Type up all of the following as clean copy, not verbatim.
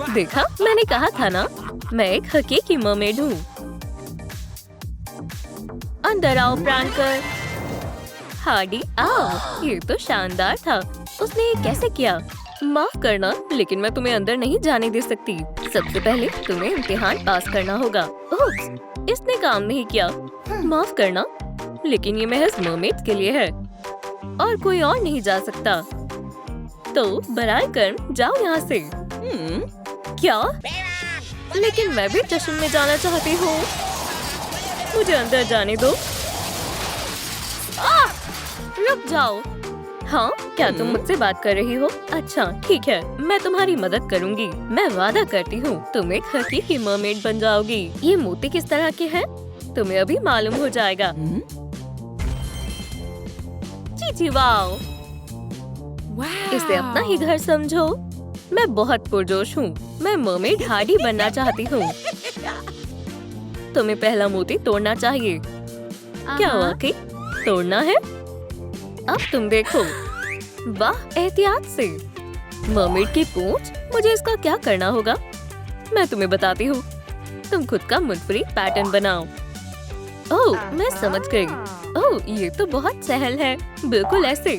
देखा, मैंने कहा था ना, मैं एक हकीकी मरमेड हूँ। अंदर आओ प्रैंकर। हार्डी आओ। ये तो शानदार था। उसने ये कैसे किया? माफ करना, लेकिन मैं तुम्हें अंदर नहीं जाने दे सकती। सबसे पहले तुम्हें इम्तिहान पास करना होगा। ओप्स, इसने काम नहीं किया। माफ करना, लेकिन ये महज मरमेड के लिए है और कोई और नहीं जा सकता। तो बराए कर्म जाओ यहाँ से। क्या? लेकिन मैं भी जश्न में जाना चाहती हूँ। मुझे अंदर जाने दो। रुक जाओ। हाँ, क्या तुम मुझसे बात कर रही हो? अच्छा, ठीक है, मैं तुम्हारी मदद करूंगी। मैं वादा करती हूँ, तुम एक हकीकी मरमेड बन जाओगी। ये मोती किस तरह के हैं? तुम्हें अभी मालूम हो जाएगा। जी वाओ, इसे अपना ही घर समझो। मैं बहुत पुरजोश हूँ। मैं मरमेड हार्डी बनना चाहती हूँ। तुम्हें पहला मोती तोड़ना चाहिए। क्या वाकई तोड़ना है? अब तुम देखो। वाह, एहतियात से। मरमेड की पूंछ। मुझे इसका क्या करना होगा? मैं तुम्हें बताती हूँ। तुम खुद का मुनफरिद पैटर्न बनाओ। ओह, मैं समझ गई। ओह, ये तो बहुत सहल है। बिल्कुल ऐसे।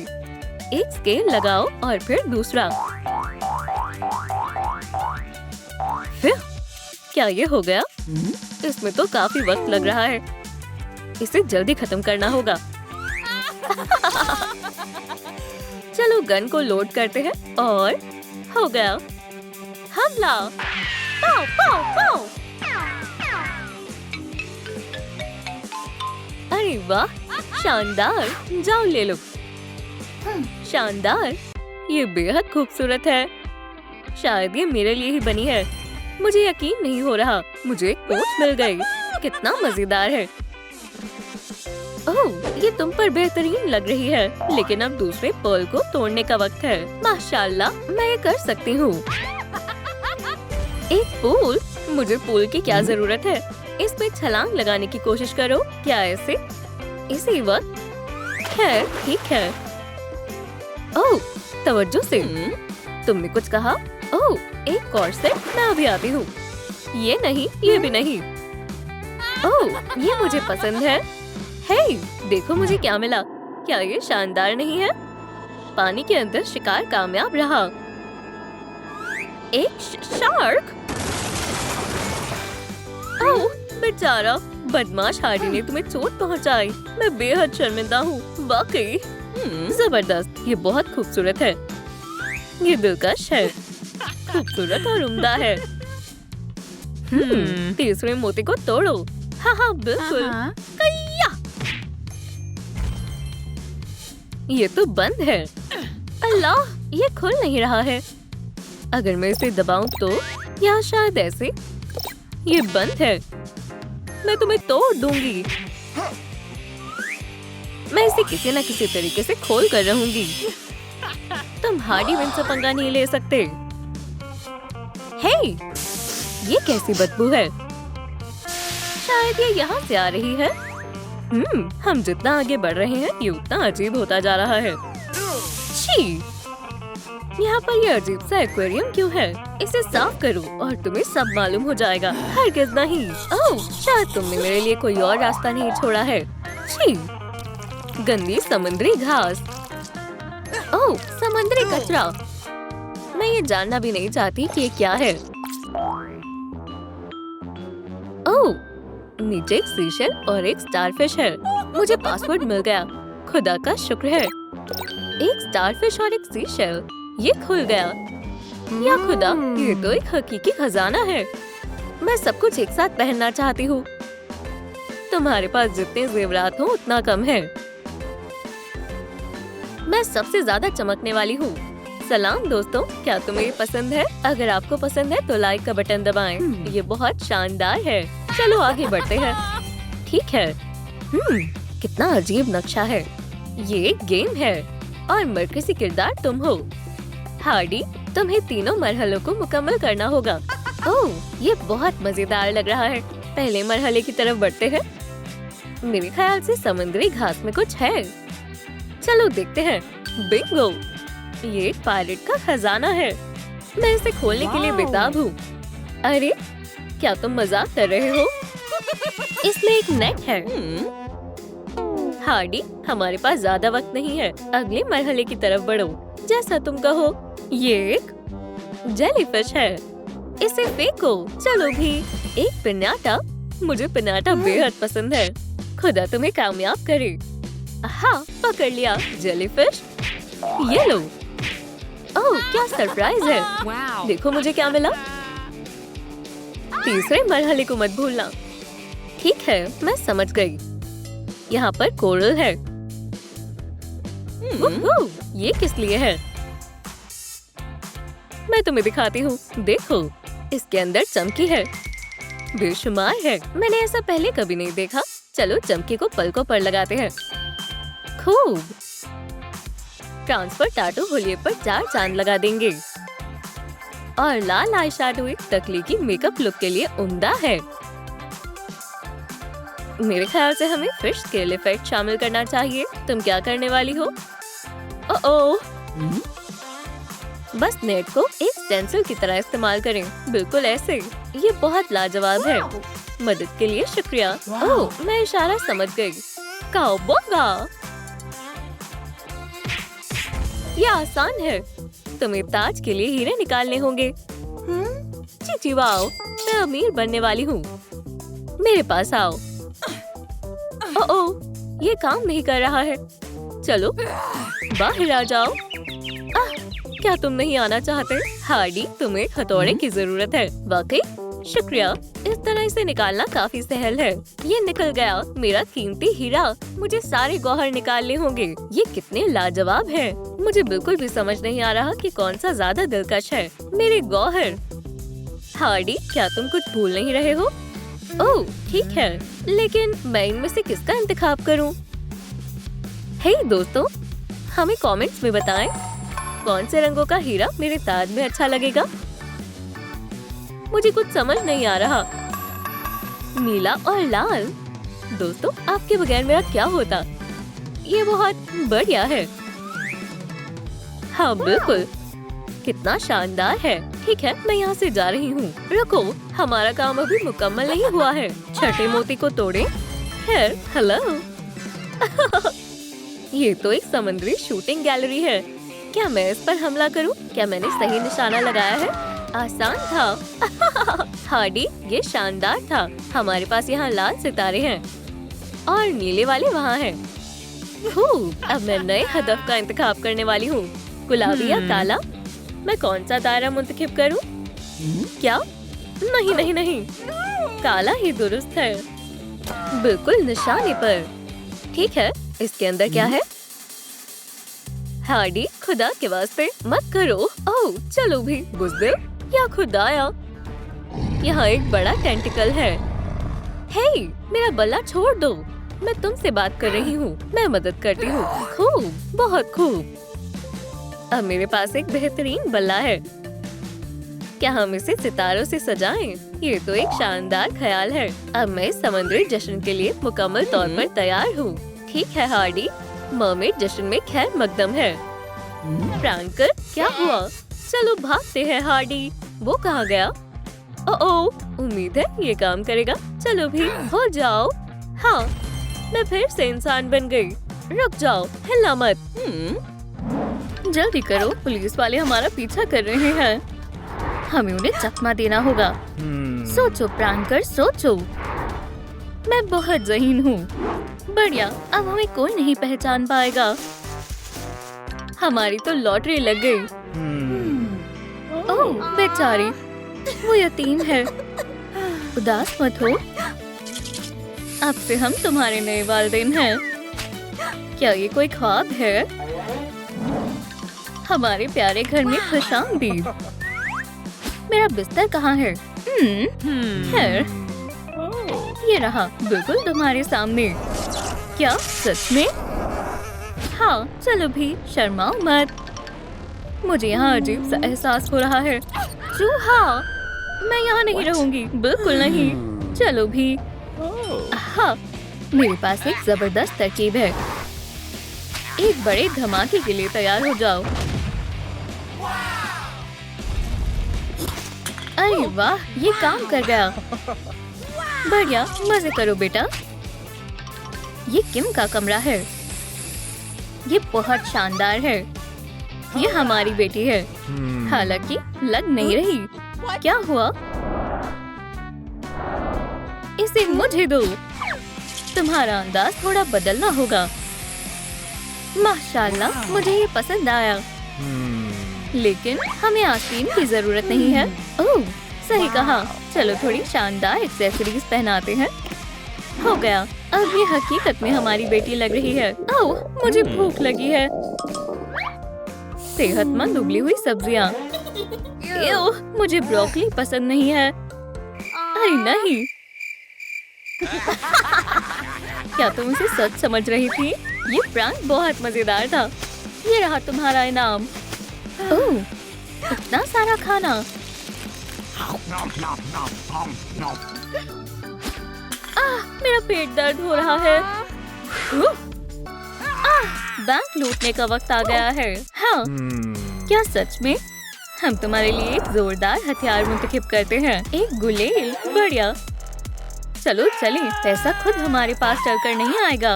एक स्केल लगाओ और फिर दूसरा। फिर क्या ये हो गया? इसमें तो काफी वक्त लग रहा है। इसे जल्दी खत्म करना होगा। चलो गन को लोड करते हैं और हो गया। हमला! पाव, पाव, पाव! अरे वाह, शानदार! जाओ ले लो। शानदार! ये बेहद खूबसूरत है। शायद ये मेरे लिए ही बनी है। मुझे यकीन नहीं हो रहा। मुझे एक पूंछ मिल गई। कितना मजेदार है। ओह, ये तुम पर बेहतरीन लग रही है। लेकिन अब दूसरे पर्ल को तोड़ने का वक्त है। माशाल्लाह, मैं ये कर सकती हूँ। एक पूल? मुझे पूल की क्या जरूरत है? इसमें छलांग लगाने की कोशिश करो। क्या ऐसे? इसी वक्त? खैर, ठीक है। ओह, तवज्जो से। तुमने कुछ कहा? ओह, एक कॉर्सेट। मैं अभी आती हूँ। ये नहीं, ये भी नहीं। ओह, ये मुझे पसंद है। हे, देखो मुझे क्या मिला। क्या ये शानदार नहीं है? पानी के अंदर शिकार कामयाब रहा। एक शार्क। ओह, बेचारा बदमाश हार्डी ने तुम्हें चोट पहुंचाई। मैं बेहद शर्मिंदा हूँ। वाकई जबरदस्त। ये बहुत खूबसूरत है। ये दिलकश है। खूबसूरत और उम्दा है। तीसरे मोती को तोड़ो। हाँ हाँ, बिल्कुल। कय्या! ये तो बंद है। अल्लाह, ये खुल नहीं रहा है। अगर मैं इसे दबाऊं तो, या शायद ऐसे। ये बंद है। मैं तुम्हें तोड़ दूंगी। मैं इसे किसी न किसी तरीके से खोल कर रहूंगी। तुम हार्डी विन से पंगा नहीं ले सकते। हे, ये कैसी बदबू है? शायद ये यहाँ से आ रही है। हम जितना आगे बढ़ रहे हैं, ये उतना अजीब होता जा रहा है। छी! यहाँ पर ये अजीब सा एक्वेरियम क्यों है? इसे साफ करो और तुम्हें सब मालूम हो जाएगा। हरगिज़ नहीं। ओह, शायद तुमने मेरे लिए कोई और रास्ता नहीं छोड़ा है। छी! गंदी समुद्री घास। ओह, समुद्री कचरा। मैं ये जानना भी नहीं चाहती कि ये क्या है। ओह, नीचे एक सीशेल और एक स्टारफिश है। मुझे पासवर्ड मिल गया। खुदा का शुक्र है। एक स्टारफिश और एक सीशेल। ये खुल गया। या खुदा, ये तो एक हकीकी खजाना है। मैं सब कुछ एक साथ पहनना चाहती हूँ। तुम्हारे पास जितने जेवरात हो उतना कम है। मैं सबसे ज्यादा चमकने वाली हूँ। सलाम दोस्तों, क्या तुम्हें ये पसंद है? अगर आपको पसंद है तो लाइक का बटन दबाएं। ये बहुत शानदार है। चलो आगे बढ़ते हैं। ठीक है। कितना अजीब नक्शा है। ये एक गेम है और मरकजी किरदार तुम हो। हार्डी, तुम्हें तीनों मरहलों को मुकम्मल करना होगा। ओह, ये बहुत मजेदार लग रहा है। पहले मरहले की तरफ बढ़ते हैं। मेरे ख्याल से समुद्री घास में कुछ है। चलो देखते हैं। बिंगो! ये एक पायरेट का खजाना है। मैं इसे खोलने के लिए बेताब हूँ। अरे क्या तुम मजाक कर रहे हो? इसमें एक नेट है। हार्डी, हमारे पास ज्यादा वक्त नहीं है, अगले मरहले की तरफ बढ़ो। जैसा तुम कहो। ये एक जेलीफिश है, इसे फेंको। चलो भी। एक पिन्याटा, मुझे पिन्याटा बेहद पसंद है। खुदा तुम्हें कामयाब करे। हाँ, पकड़ लिया जेलीफिश। ये लो। ओह, क्या सरप्राइज है। देखो मुझे क्या मिला। तीसरे मरहले को मत भूलना। ठीक है, मैं समझ गई। यहाँ पर कोरल है। ये किस लिए है? मैं तुम्हें दिखाती हूँ। देखो, इसके अंदर चमकी है। बेशुमार है। मैंने ऐसा पहले कभी नहीं देखा। चलो चमकी को पलकों पर लगाते हैं। खूब। ट्रांसफर टाटू होलिये पर 4 चांद लगा देंगे। और लाल आई शैडो एक तकलीकी मेकअप लुक के लिए उम्दा है। मेरे ख्याल से हमें फिश स्केल इफेक्ट शामिल करना चाहिए। तुम क्या करने वाली हो? ओह, बस नेट को एक स्टेंसिल की तरह इस्तेमाल करें, बिल्कुल ऐसे। ये बहुत लाजवाब है। मदद के लिए शुक्रिया। ओह, मैं इशारा समझ गई। काउबोगा। ये आसान है। तुम्हें ताज के लिए हीरे निकालने होंगे। चीची वाओ, मैं अमीर बनने वाली हूँ। मेरे पास आओ। ओह, ये काम नहीं कर रहा है। चलो बाहर आ जाओ। क्या तुम नहीं आना चाहते? हार्डी, तुम्हें हथौड़े की जरूरत है। वाकई? शुक्रिया। इस तरह इसे निकालना काफी सहल है। ये निकल गया, मेरा कीमती हीरा। मुझे सारे गौहर निकालने होंगे। ये कितने लाजवाब हैं। मुझे बिल्कुल भी समझ नहीं आ रहा कि कौन सा ज्यादा दिलकश है। मेरे गौहर। हार्डी, क्या तुम कुछ भूल नहीं रहे हो? ओह, ठीक है, लेकिन मैं इनमें से किसका इंतखाब करूं? हे दोस्तों, हमें कमेंट्स में बताएं कौन से रंगों का हीरा मेरे ताज में अच्छा लगेगा। मुझे कुछ समझ नहीं आ रहा। नीला और लाल। दोस्तों, आपके बगैर मेरा क्या होता? ये बहुत बढ़िया है। हाँ बिल्कुल, कितना शानदार है। ठीक है, मैं यहाँ से जा रही हूँ। रुको, हमारा काम अभी मुकम्मल नहीं हुआ है। छठे मोती को तोड़ें। खैर, हेलो। ये तो एक समुद्री शूटिंग गैलरी है। क्या मैं इस पर हमला करूं? क्या मैंने सही निशाना लगाया है? आसान था। हार्डी, ये शानदार था। हमारे पास यहाँ लाल सितारे हैं और नीले वाले वहाँ हैं। अब मैं नए हदफ का इंतखाब करने वाली हूँ। गुलाबी या काला? मैं कौन सा दायरा मुंतखब करूं? क्या? नहीं नहीं नहीं, काला ही दुरुस्त है। बिल्कुल निशाने पर। ठीक है, इसके अंदर क्या है? हार्डी, खुदा के वास्ते मत करो। ओह, चलो भी बुज़दिल या खुदाया। यहाँ एक बड़ा टेंटिकल है। हे, मेरा बल्ला छोड़ दो। मैं तुमसे बात कर रही हूँ। मैं मदद करती हूँ। खूब, बहुत खूब। अब मेरे पास एक बेहतरीन बल्ला है। क्या हम इसे सितारों से सजाएं? ये तो एक शानदार ख्याल है। अब मैं इस समुद्री जश्न के लिए मुकम्मल तौर पर तैयार हूँ। ठीक है हार्डी, मरमेड जश्न में खैर मकदम है। फ्रैंकर, क्या हुआ? चलो भागते हैं हार्डी। वो कहाँ गया? ओह, उम्मीद है ये काम करेगा। चलो भी, हो जाओ। हाँ, मैं फिर से इंसान बन गई। रुक जाओ, हिलना मत। जल्दी करो, पुलिस वाले हमारा पीछा कर रहे हैं। हमें उन्हें चकमा देना होगा। सोचो प्रैंकर, सोचो। मैं बहुत ज़हीन हूँ। बढ़िया, अब हमें कोई नहीं पहचान पाएगा। हमारी तो लॉटरी लग गई। ओह बेचारी, वो यतीम है। उदास मत हो, अब से हम तुम्हारे नए वालिदैन हैं। क्या ये कोई ख्वाब है? हमारे प्यारे घर में खुशामदीद। मेरा बिस्तर कहाँ है? खैर, ये रहा, बिल्कुल तुम्हारे सामने। क्या सच में? हाँ, चलो भी, शर्माओ मत। मुझे यहाँ अजीब सा एहसास हो रहा है। चूहा, मैं यहाँ नहीं रहूंगी, बिल्कुल नहीं। चलो भी। हाँ, मेरे पास एक जबरदस्त तरकीब है। एक बड़े धमाके के लिए तैयार हो जाओ। अरे वाह, ये काम कर गया। बढ़िया, मजे करो बेटा। ये किम का कमरा है। ये बहुत शानदार है। ये हमारी बेटी है। हालांकि लग नहीं रही। क्या हुआ? इसे मुझे दो। तुम्हारा अंदाज थोड़ा बदलना होगा। माशाल्लाह, मुझे ये पसंद आया। लेकिन हमें आस्तीन की जरूरत नहीं है। ओह, सही कहा। चलो थोड़ी शानदार एक्सेसरीज पहनाते हैं। हो गया। अब ये हकीकत में हमारी बेटी लग रही है। ओह, मुझे भूख लगी है। सेहतमंद उबली हुई सब्जियां। ओह, मुझे ब्रोकली पसंद नहीं है। अरे नहीं। क्या तुम इसे सच समझ रही थी? ये प्रैंक बहुत मजेदार था। ये रहा तुम्हारा इनाम। ओह, इतना सारा खाना। मेरा पेट दर्द हो रहा है। बैंक लूटने का वक्त आ गया है। हाँ, क्या सच में? हम तुम्हारे लिए एक जोरदार हथियार मुंतखब करते हैं। एक गुलेल। बढ़िया। चलो चलें। पैसा खुद हमारे पास चलकर नहीं आएगा।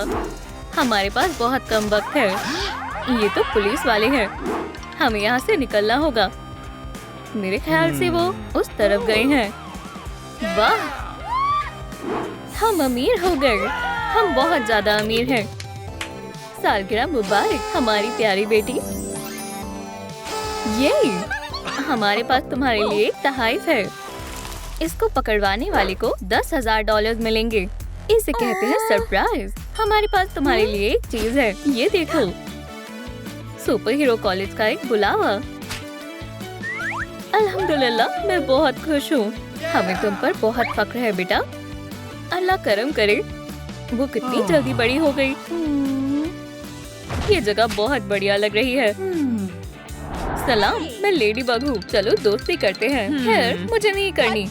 हमारे पास बहुत कम वक्त है। ये तो पुलिस वाले हैं। हमें यहाँ से निकलना होगा। मेरे ख्याल से वो उस तरफ गए हैं। वाह, हम अमीर हो गए। हम बहुत ज्यादा अमीर हैं। सालगिरह मुबारक हमारी प्यारी बेटी। ये हमारे पास तुम्हारे लिए एक तोहफा है। इसको पकड़वाने वाले को $10,000 मिलेंगे। इसे कहते हैं सरप्राइज। हमारे पास तुम्हारे लिए एक चीज है। ये देखो, सुपर हीरो कॉलेज का एक बुलावा। अल्हम्दुलिल्लाह, मैं बहुत खुश हूँ। हमें तुम पर बहुत फख्र है बेटा। अल्लाह करम करे। वो कितनी जल्दी बड़ी हो गई। ये जगह बहुत बढ़िया लग रही है। सलाम, मैं लेडी बग हूँ। चलो दोस्ती करते हैं। खैर, मुझे नहीं करनी।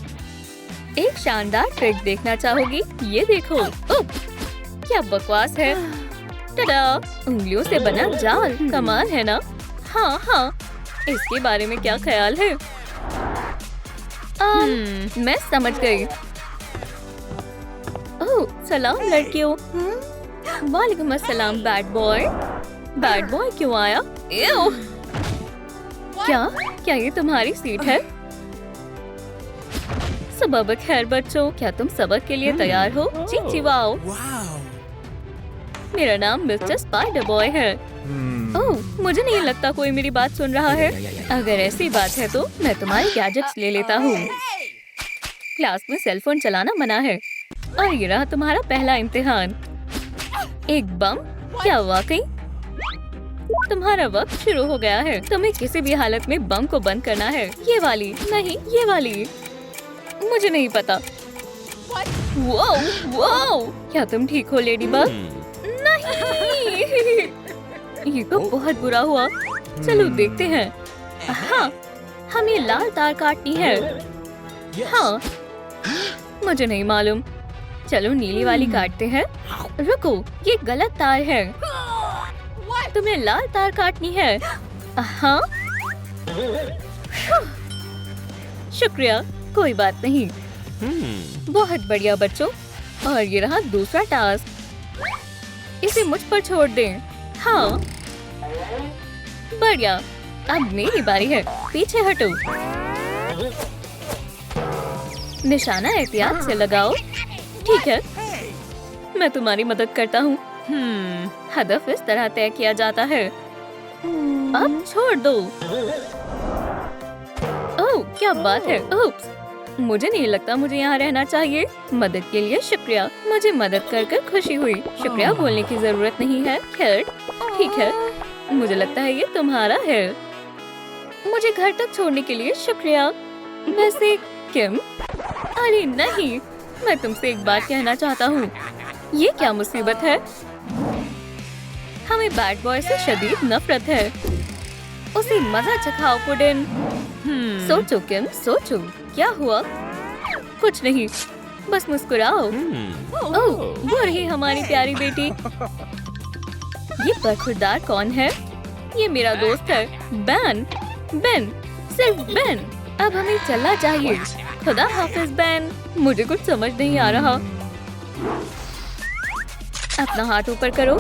एक शानदार ट्रिक देखना चाहोगी? ये देखो। क्या बकवास है। टडा, उंगलियों से बना जाल। कमाल है ना? हाँ हाँ, इसके बारे में क्या ख्याल है? मैं समझ गई। ओह, सलाम लड़कियों। वालेकुम अस्सलाम बैड बॉय। बैड बॉय क्यों आया? एओ! क्या ये तुम्हारी सीट है? सबक खैर बच्चों, क्या तुम सबक के लिए तैयार हो? जी वाओ। मेरा नाम मिस्टर स्पाइडर बॉय है। ओह, मुझे नहीं लगता कोई मेरी बात सुन रहा है। अगर ऐसी बात है तो मैं तुम्हारे गैजेट्स ले लेता हूँ। क्लास में सेलफोन चलाना मना है। और ये रहा तुम्हारा पहला इम्तिहान। एक बम? क्या वाकई? तुम्हारा वक्त शुरू हो गया है। तुम्हें किसी भी हालत में बम को बंद करना है। ये वाली नहीं, ये वाली। मुझे नहीं पता। वाओ, वाओ, क्या तुम ठीक हो लेडी बग? नहीं, ये तो बहुत बुरा हुआ। चलो देखते हैं। हाँ, हमें लाल तार काटनी है। हाँ, मुझे नहीं मालूम। चलो नीली वाली काटते हैं। रुको, ये गलत तार है। तुम्हें लाल तार काटनी है। हाँ, शुक्रिया, कोई बात नहीं। बहुत बढ़िया बच्चों। और ये रहा दूसरा टास्क। इसे मुझ पर छोड़ दें। हाँ, बढ़िया। अब मेरी बारी है। पीछे हटो। निशाना एहतियात से लगाओ। ठीक है, मैं तुम्हारी मदद करता हूँ। हदफ इस तरह तय किया जाता है। अब छोड़ दो। ओह, क्या बात है। ओप्स, मुझे नहीं लगता मुझे यहाँ रहना चाहिए। मदद के लिए शुक्रिया। मुझे मदद कर खुशी हुई। शुक्रिया बोलने की जरूरत नहीं है। खैर, ठीक है। मुझे लगता है ये तुम्हारा है। मुझे घर तक छोड़ने के लिए शुक्रिया। वैसे किम? अरे नहीं, मैं तुमसे एक बात कहना चाहता हूँ। ये क्या मुसीबत है? हमें बैड बॉय से शदीद नफरत है। उसे मजा चखाओ पुडिन। सोचो किम, सोचो। क्या हुआ? कुछ नहीं, बस मुस्कुराओ। ओह, वो रही हमारी प्यारी बेटी। ये बरखुरदार कौन है? ये मेरा दोस्त है, बेन। सिर्फ बेन। अब हमें चलना चाहिए। खुदा हाफिज बैन, मुझे कुछ समझ नहीं आ रहा। अपना हाथ ऊपर करो।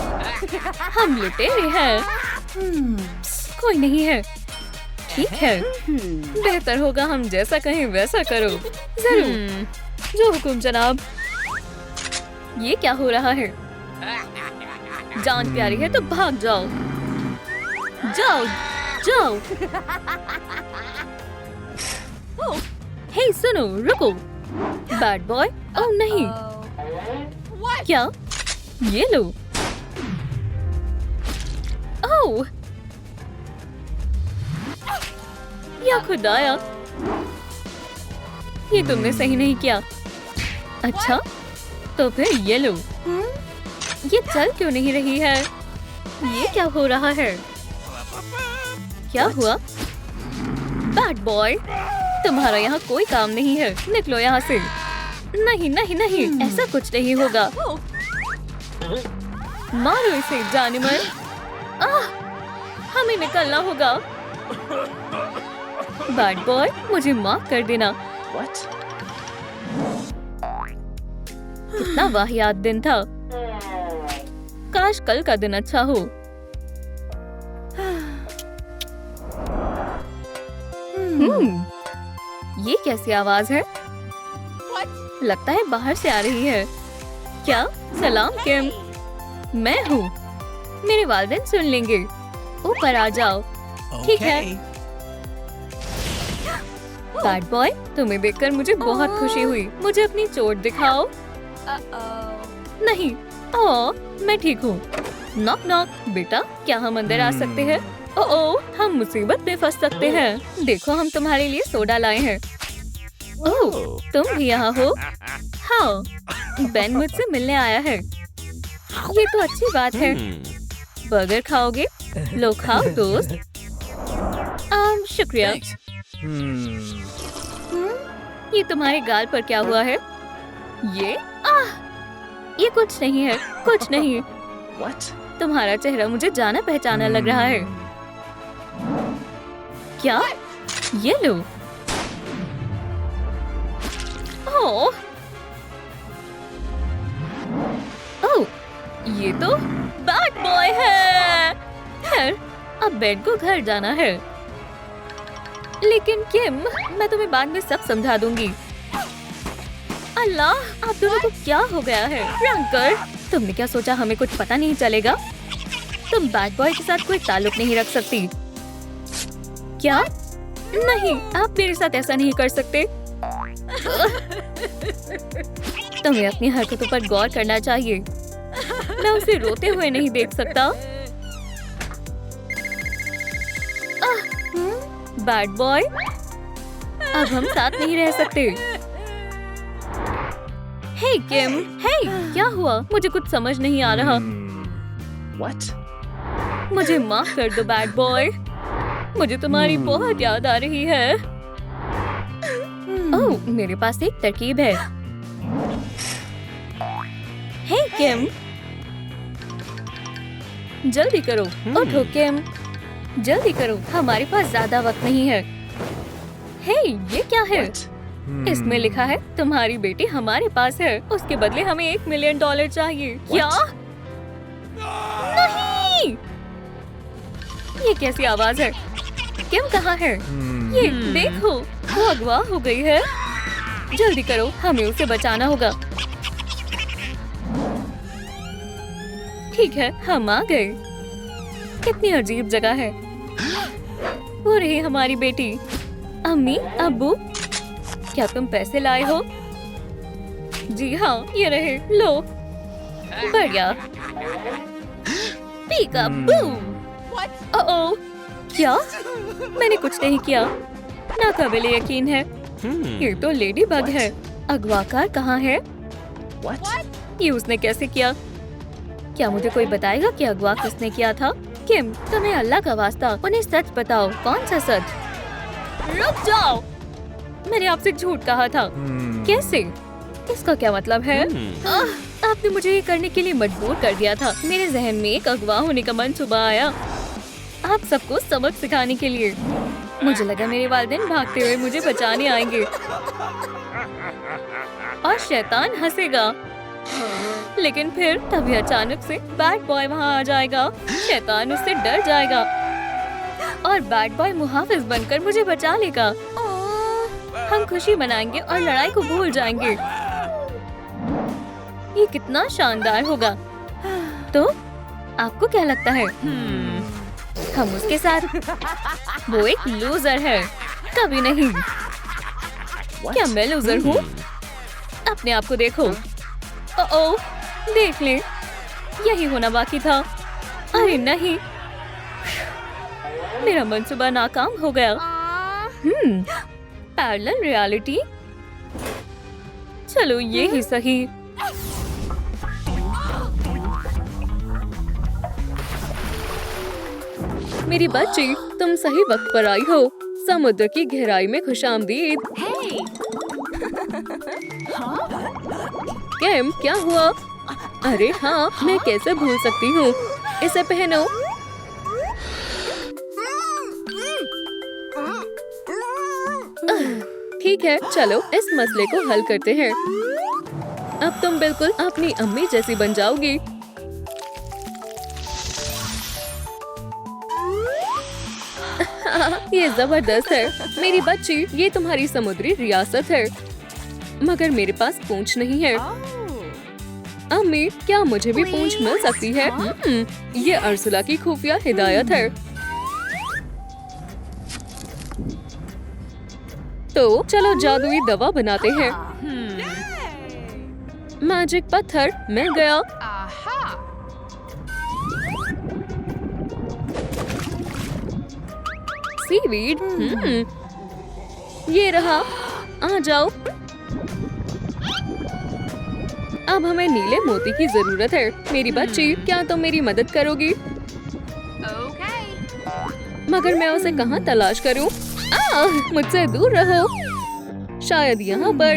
हम लुटेरे हैं। कोई नहीं है। ठीक है, बेहतर होगा हम जैसा कहें वैसा करो। जरूर, जो हुकुम जनाब। ये क्या हो रहा है? जान प्यारी है तो भाग जाओ। जाओ जाओ। हे सुनो, रुको। Bad boy. ओह नहीं। क्या? ये लो। ओह, या खुदाया, ये तुमने सही नहीं किया। अच्छा, तो फिर ये लो। ये चल क्यों नहीं रही है? ये क्या हो रहा है? क्या हुआ? बैड बॉय, तुम्हारा यहाँ कोई काम नहीं है। निकलो यहाँ से। नहीं नहीं नहीं, ऐसा कुछ नहीं होगा। मारो इसे जानिमर। हमें निकलना होगा। बैड बॉय, मुझे माफ कर देना। कितना वाहियात दिन था। काश कल का दिन अच्छा हो। ये कैसी आवाज है? लगता है बाहर से आ रही है। क्या? सलाम किम, मैं हूँ। मेरे वालिदैन सुन लेंगे। ऊपर आ जाओ। ठीक है। बैड बॉय, तुम्हें देखकर मुझे बहुत खुशी हुई। मुझे अपनी चोट दिखाओ। नहीं, मैं ठीक हूँ। Knock knock. बेटा, क्या हम अंदर आ सकते हैं? ओह, हम मुसीबत में फंस सकते हैं। देखो, हम तुम्हारे लिए सोडा लाए हैं। ओह, तुम भी यहाँ हो? हाँ, बेन मुझसे मिलने आया है। ये तो अच्छी बात है। बर्गर खाओगे? लो खाओ दोस्त। शुक्रिया। ये तुम्हारे गाल पर क्या हुआ है? ये कुछ नहीं है, कुछ नहीं। तुम्हारा चेहरा मुझे जाना पहचाना लग रहा है। क्या? ये लो। ओह, ये तो बैड बॉय है। खैर, अब बेन को घर जाना है। लेकिन किम, मैं तुम्हें बाद में सब समझा दूंगी। अल्लाह, आप दोनों को क्या हो गया है? रंकर, तुमने क्या सोचा हमें कुछ पता नहीं चलेगा? तुम बैड बॉय के साथ कोई ताल्लुक नहीं रख सकती। क्या? नहीं, आप मेरे साथ ऐसा नहीं कर सकते। तुम्हें अपनी हरकतों पर गौर करना चाहिए। मैं उसे रोते हुए नहीं देख सकता। बैड बॉय, अब हम साथ नहीं रह सकते। हे किम, हे, क्या हुआ? मुझे कुछ समझ नहीं आ रहा। मुझे माफ कर दो बैड बॉय। मुझे तुम्हारी बहुत याद आ रही है। ओह, मेरे पास एक तरकीब है। हे किम, जल्दी करो। उठो किम, जल्दी करो, हमारे पास ज्यादा वक्त नहीं है। हे, ये क्या है? इसमें लिखा है तुम्हारी बेटी हमारे पास है, उसके बदले हमें $1 मिलियन चाहिए। क्या? नहीं! ये कैसी आवाज है? किम कहाँ है? ये देखो, वो अगवा हो गई है। जल्दी करो, हमें उसे बचाना होगा। ठीक है, हम आ गए। कितनी अजीब जगह है। वो रही हमारी बेटी। अम्मी, अब्बू, क्या तुम पैसे लाए हो? जी हाँ, ये रहे, लो। बढ़िया। पीका-बू। ओह, क्या? मैंने कुछ नहीं किया। नाकाबिले यकीन है। ये तो लेडी बग है। अगवाकार कहाँ है? ये उसने कैसे किया? क्या मुझे कोई बताएगा कि अगवा किसने किया था? किम, तुम्हें अल्लाह का वास्ता उन्हें सच बताओ। कौन सा सच? रुक जाओ, मैंने आपसे झूठ कहा था। कैसे? इसका क्या मतलब है? आपने मुझे ये करने के लिए मजबूर कर दिया था। मेरे जहन में एक अगवा होने का मन सुबह आया, आप सबको सबक सिखाने के लिए। मुझे लगा मेरे वालिदैन भागते हुए मुझे बचाने आएंगे और शैतान हंसेगा, लेकिन फिर तभी अचानक से बैड बॉय वहाँ आ जाएगा। शैतान उससे डर जाएगा और बैड बॉय मुहाफिज बनकर मुझे बचा लेगा। हम खुशी मनाएंगे और लड़ाई को भूल जाएंगे। ये कितना शानदार होगा। तो आपको क्या लगता है? हम उसके साथ? वो एक लूजर है। कभी नहीं। क्या मैं लूजर हूँ? अपने आप को देखो। ओह, देख ले, यही होना बाकी था। अरे नहीं, मेरा मंसूबा नाकाम हो गया। पैरेलल रियलिटी, चलो ये ही सही। मेरी बच्ची, तुम सही वक्त पर आई हो। समुद्र की गहराई में खुशामदीद। केम, क्या हुआ? अरे हाँ, मैं कैसे भूल सकती हूँ। इसे पहनो। ठीक है, चलो इस मसले को हल करते हैं। अब तुम बिल्कुल अपनी अम्मी जैसी बन जाओगी। ये जबरदस्त है। मेरी बच्ची, ये तुम्हारी समुद्री रियासत है, मगर मेरे पास पूंछ नहीं है। अम्मी, क्या मुझे भी पूंछ मिल सकती है? ये अर्सुला की खुफिया हिदायत है। तो चलो जादुई दवा बनाते हैं। मैजिक पत्थर मिल गया। सीवीड, ये रहा। आ जाओ। अब हमें नीले मोती की जरूरत है। मेरी बच्ची, क्या तुम मेरी मदद करोगी? मगर मैं उसे कहाँ तलाश करूँ? मुझसे दूर रहो। शायद यहाँ पर।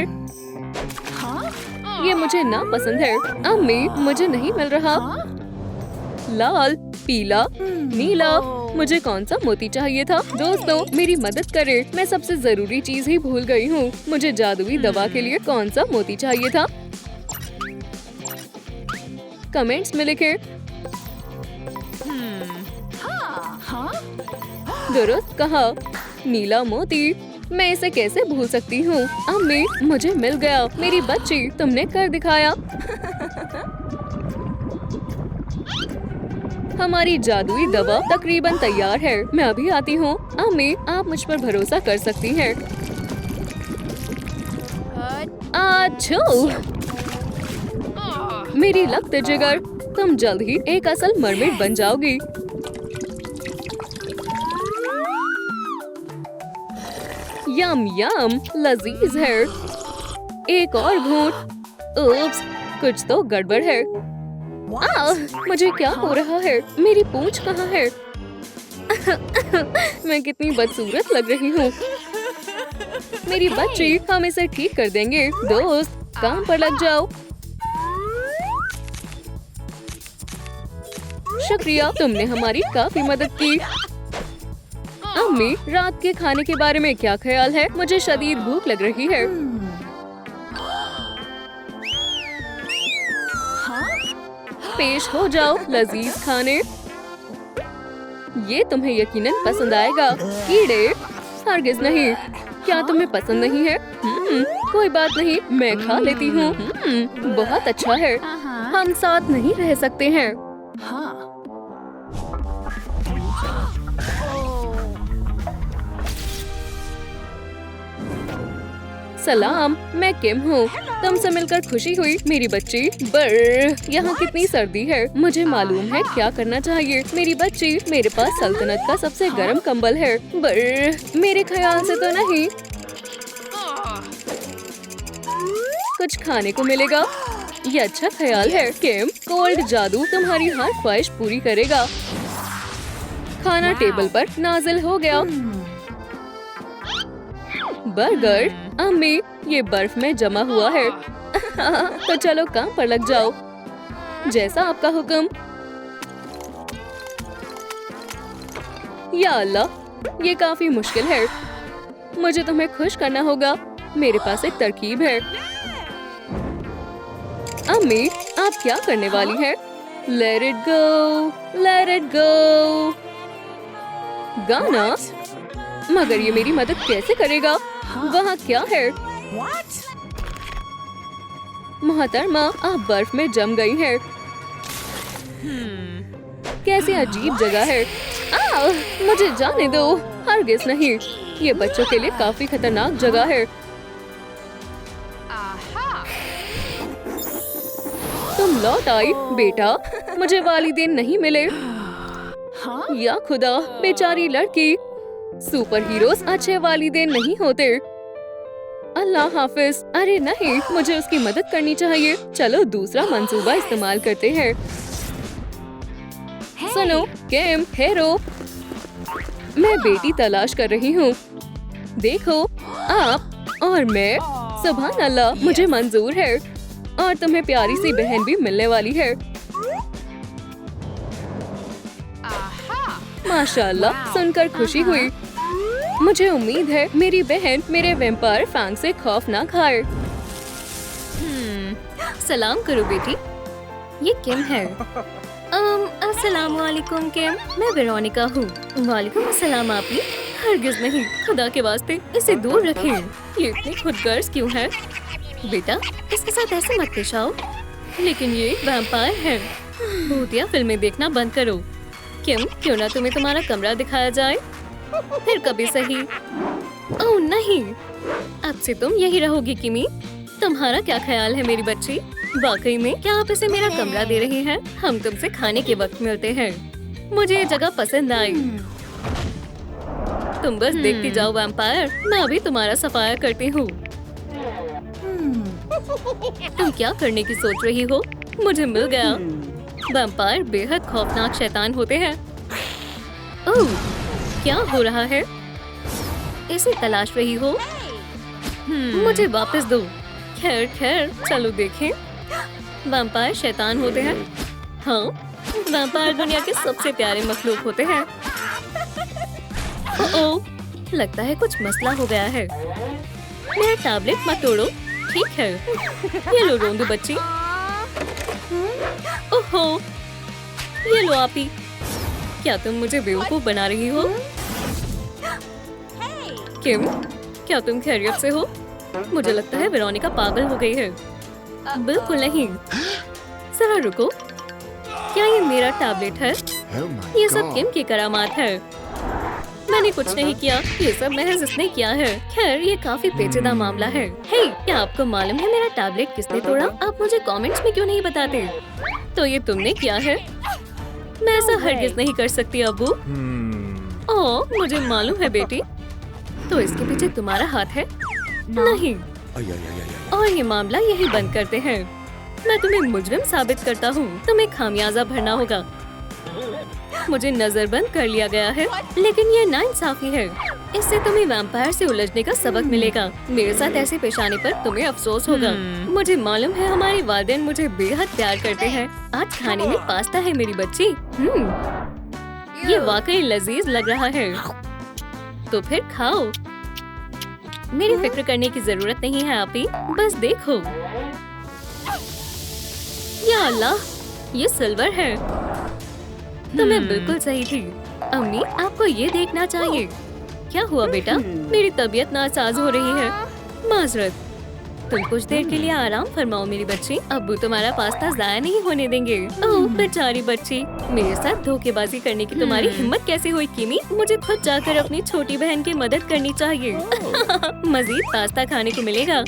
ये मुझे ना पसंद है। अम्मी, मुझे नहीं मिल रहा। लाल, पीला, नीला। मुझे कौन सा मोती चाहिए था? दोस्तों, मेरी मदद करें। मैं सबसे जरूरी चीज ही भूल गई हूँ। मुझे जादुई दवा के लिए कौन सा मोती चाहिए था? कमेंट्स में लिखें। दुरुस्त कहा, नीला मोती। मैं इसे कैसे भूल सकती हूँ? अम्मी, मुझे मिल गया। मेरी बच्ची, तुमने कर दिखाया। हमारी जादुई दवा तकरीबन तैयार है। मैं अभी आती हूँ। अम्मी, आप मुझ पर भरोसा कर सकती हैं। आछू! मेरी लख्त जिगर, तुम जल्द ही एक असल मरमेड बन जाओगी। यम यम, लजीज है। एक और घूंट। उप्स, कुछ तो गड़बड़ है। मुझे क्या हो रहा है? मेरी पूंछ कहाँ है? मैं कितनी बदसूरत लग रही हूँ। मेरी बच्ची, हम इसे ठीक कर देंगे। दोस्त, काम पर लग जाओ। शुक्रिया, तुमने हमारी काफी मदद की। अम्मी, रात के खाने के बारे में क्या ख्याल है? मुझे शदीद भूख लग रही है। पेश हो जाओ लजीज खाने। ये तुम्हें यकीनन पसंद आएगा। कीड़े? हरगिज नहीं। क्या तुम्हें पसंद नहीं है? कोई बात नहीं, मैं खा लेती हूँ। बहुत अच्छा है। हम साथ नहीं रह सकते हैं। सलाम, मैं किम हूँ। तुमसे मिलकर खुशी हुई मेरी बच्ची। बर्र, यहाँ कितनी सर्दी है। मुझे मालूम है क्या करना चाहिए। मेरी बच्ची, मेरे पास सल्तनत का सबसे गर्म कंबल है। बर्र, मेरे ख्याल से तो नहीं। कुछ खाने को मिलेगा। ये अच्छा ख्याल है। किम, कोल्ड जादू तुम्हारी हर ख्वाहिश पूरी करेगा। खाना टेबल पर नाजिल हो गया। बर्गर। अम्मी, ये बर्फ में जमा हुआ है। तो चलो काम पर लग जाओ। जैसा आपका हुक्म। या अल्लाह, ये काफी मुश्किल है। मुझे तुम्हें खुश करना होगा। मेरे पास एक तरकीब है। अम्मी, आप क्या करने वाली हैं? Let it go, let it go। गाना? मगर ये मेरी मदद कैसे करेगा? वहाँ क्या है? मोहतरमा, आप बर्फ में जम गई हैं। कैसी अजीब जगह है। आओ, मुझे जाने दो। हरगिज़ नहीं। ये बच्चों के लिए काफी खतरनाक जगह है। तुम लौट आई, बेटा। मुझे वालिदैन नहीं मिले। या खुदा, बेचारी लड़की। सुपर हीरोज अच्छे वालिदैन नहीं होते। अल्लाह हाफिज। अरे नहीं, मुझे उसकी मदद करनी चाहिए। चलो दूसरा मंसूबा इस्तेमाल करते हैं। सुनो, किम, हेरो, मैं बेटी तलाश कर रही हूँ। देखो, आप और मैं। सुभान अल्लाह, मुझे मंजूर है। और तुम्हें प्यारी सी बहन भी मिलने वाली है। माशाअल्लाह, सुनकर खुशी हुई। मुझे उम्मीद है मेरी बहन मेरे वैम्पायर फैंग से खौफ ना खाए। सलाम करो बेटी। ये किम है। अस्सलाम वालेकुम किम, मैं वेरोनिका हूँ। वालेकुम अस्सलाम आपी। हरगिज़ नहीं, खुदा के वास्ते इसे दूर रखें। ये इतनी खुदगर्ज क्यों है? बेटा, इसके साथ ऐसे मत पेश आओ। लेकिन ये वैम्पायर है। भूतिया फिल्में देखना बंद करो। किम, क्यों ना तुम्हें तुम्हारा कमरा दिखाया जाए? फिर कभी सही। ओह नहीं, अब से तुम यही रहोगी किमी। तुम्हारा क्या ख्याल है मेरी बच्ची? वाकई में क्या आप इसे मेरा कमरा दे रही हैं? हम तुमसे खाने के वक्त मिलते हैं। मुझे ये जगह पसंद आई। तुम बस देखती जाओ वैम्पायर, मैं अभी तुम्हारा सफाया करती हूँ। तुम क्या करने की सोच रही हो? मुझे मिल गया। वैम्पायर बेहद खौफनाक शैतान होते हैं। ओह, क्या हो रहा है? इसे तलाश रही हो? मुझे वापस दो। खैर खैर, चलो देखें। वैम्पायर शैतान होते हैं। हाँ, वैम्पायर दुनिया के सबसे प्यारे मखलूक होते हैं। ओह, लगता है कुछ मसला हो गया है। मेरा टैबलेट मत तोड़ो, ठीक है? ये लो रोंदू बच्ची। ओहो, ये लो आपी। क्या तुम मुझे बेवकूफ बना रही हो? किम, क्या तुम खैरियत से हो? मुझे लगता है वेरोनिका पागल हो गई है। बिल्कुल नहीं। जरा रुको, क्या ये मेरा टैबलेट है? ये सब किम की करामात है। मैंने कुछ नहीं किया, ये सब महज इसने किया है। खैर, ये काफी पेचीदा मामला है। हे, क्या आपको मालूम है मेरा टैबलेट किसने तोड़ा? आप मुझे कमेंट्स में क्यों नहीं बताते? तो ये तुमने किया है? मैं ऐसा हरगिज़ नहीं कर सकती अब्बू। ओह, मुझे मालूम है बेटी। तो इसके पीछे तुम्हारा हाथ है? नहीं। और ये मामला यही बंद करते हैं। मैं तुम्हें मुजरिम साबित करता हूँ। तुम्हें खामियाजा भरना होगा। मुझे नजरबंद कर लिया गया है, लेकिन ये नाइंसाफी है। इससे तुम्हें वैम्पायर से उलझने का सबक मिलेगा। मेरे साथ ऐसे पेश आने पर तुम्हें अफसोस होगा। मुझे मालूम है हमारे वालिदैन मुझे बेहद प्यार करते हैं। आज खाने में पास्ता है मेरी बच्ची। ये वाकई लजीज लग रहा है। तो फिर खाओ। मेरी फिक्र करने की जरूरत नहीं है आपी, बस देखो। या अल्लाह, ये सिल्वर है। तो मैं बिल्कुल सही थी। अम्मी, आपको ये देखना चाहिए। क्या हुआ बेटा? मेरी तबीयत नासाज हो रही है। माजरत। तुम कुछ देर के लिए आराम फरमाओ मेरी बच्ची। अब्बू तुम्हारा पास्ता जाया नहीं होने देंगे। ओह बेचारी बच्ची, मेरे साथ धोखेबाजी करने की तुम्हारी हिम्मत कैसे हुई किमी? मुझे खुद जाकर अपनी छोटी बहन की मदद करनी चाहिए। मजीद पास्ता खाने को मिलेगा।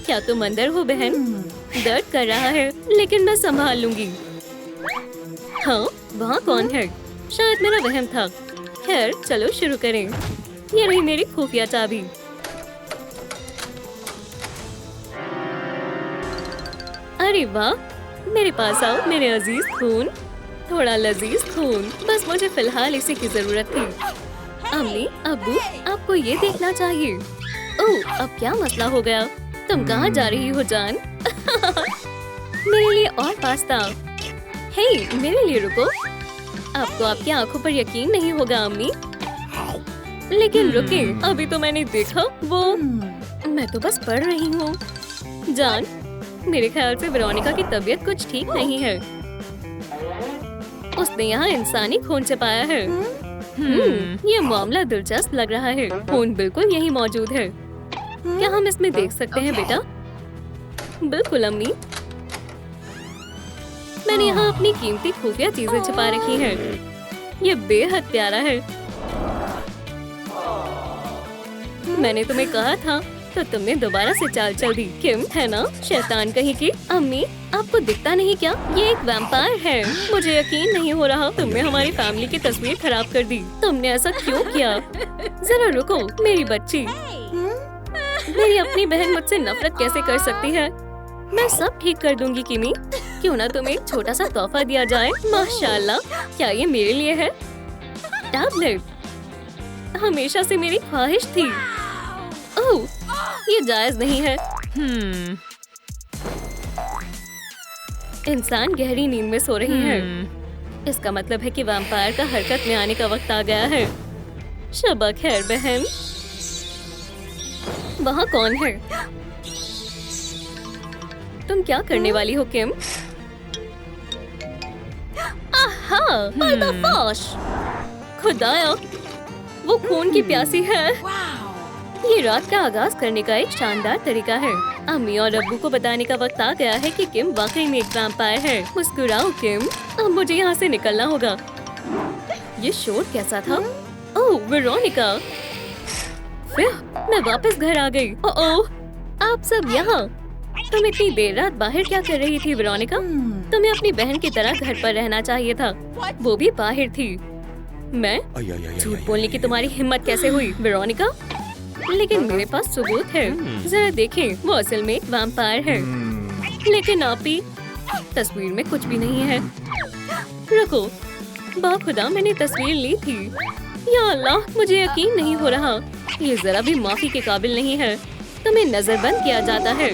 क्या तुम अंदर हो बहन? दर्द कर रहा है, लेकिन मैं संभाल लूंगी। हाँ, वहाँ कौन है? शायद मेरा वहम था। खैर, चलो शुरू करें। ये रही मेरी खुफिया चाबी। अरे वाह, मेरे पास आओ मेरे अजीज खून। थोड़ा लजीज खून, बस मुझे फिलहाल इसी की जरूरत थी। अम्मी, अब्बू, आपको ये देखना चाहिए। ओह, अब क्या मसला हो गया? तुम कहाँ जा रही हो जान? मेरे लिए और पास्ता। हे, मेरे लिए रुको। आपको आपकी आंखों पर यकीन नहीं होगा अम्मी। लेकिन रुके, अभी तो मैंने देखा वो। मैं तो बस पढ़ रही हूँ। जान, मेरे ख्याल से वेरोनिका की तबीयत कुछ ठीक नहीं है। उसने यहाँ इंसानी खून छिपाया है। ये मामला दिलचस्प लग रहा है। खून बिल्कुल यहीं मौजूद है। क्या हम इसमें देख सकते हैं बेटा? बिल्कुल अम्मी। मैंने यहाँ अपनी कीमती खुफिया चीजें छिपा रखी हैं। ये बेहद प्यारा है। मैंने तुम्हें कहा था तो तुमने दोबारा से चाल चल दी, किम, है ना? शैतान कहीं की। अम्मी, आपको दिखता नहीं क्या? ये एक वैम्पायर है। मुझे यकीन नहीं हो रहा। तुमने हमारी फैमिली की तस्वीर खराब कर दी। तुमने ऐसा क्यों किया? जरा रुको मेरी बच्ची। मेरी अपनी बहन मुझसे नफरत कैसे कर सकती है? मैं सब ठीक कर दूंगी किमी। क्यों ना तुम्हें एक छोटा सा तोहफा दिया जाए? माशाल्लाह, क्या ये मेरे लिए है? टैबलेट हमेशा से मेरी ख्वाहिश थी। ओह, ये जायज नहीं है। इंसान गहरी नींद में सो रही है। इसका मतलब है कि वैम्पायर का हरकत में आने का वक्त आ गया है। शबा खैर बहन। वहाँ कौन है? तुम क्या करने वाली हो किम? आहा, पर्दाफाश! खुदाया, वो खून की प्यासी है। ये रात का आगाज करने का एक शानदार तरीका है। अम्मी और अब्बू को बताने का वक्त आ गया है कि किम वाकई में एक वैम्पायर है। मुस्कुराओ किम, अब मुझे यहाँ से निकलना होगा। ये शोर कैसा था? ओह, वेरोनिका! मैं वापस घर आ गई। ओह, आप सब यहाँ। तुम इतनी देर रात बाहर क्या कर रही थी वेरोनिका? तुम्हें अपनी बहन की तरह घर पर रहना चाहिए था। वो भी बाहर थी। मैं? झूठ बोलने की तुम्हारी हिम्मत कैसे हुई वेरोनिका? लेकिन मेरे पास सबूत है। जरा देखें, वो असल में एक वैम्पायर है। लेकिन आपी, तस्वीर में कुछ भी नहीं है। रुको, बाखुदा मैंने तस्वीर ली थी। या अल्लाह, मुझे यकीन नहीं हो रहा। ये जरा भी माफी के काबिल नहीं है। तुम्हें नजरबंद किया जाता है।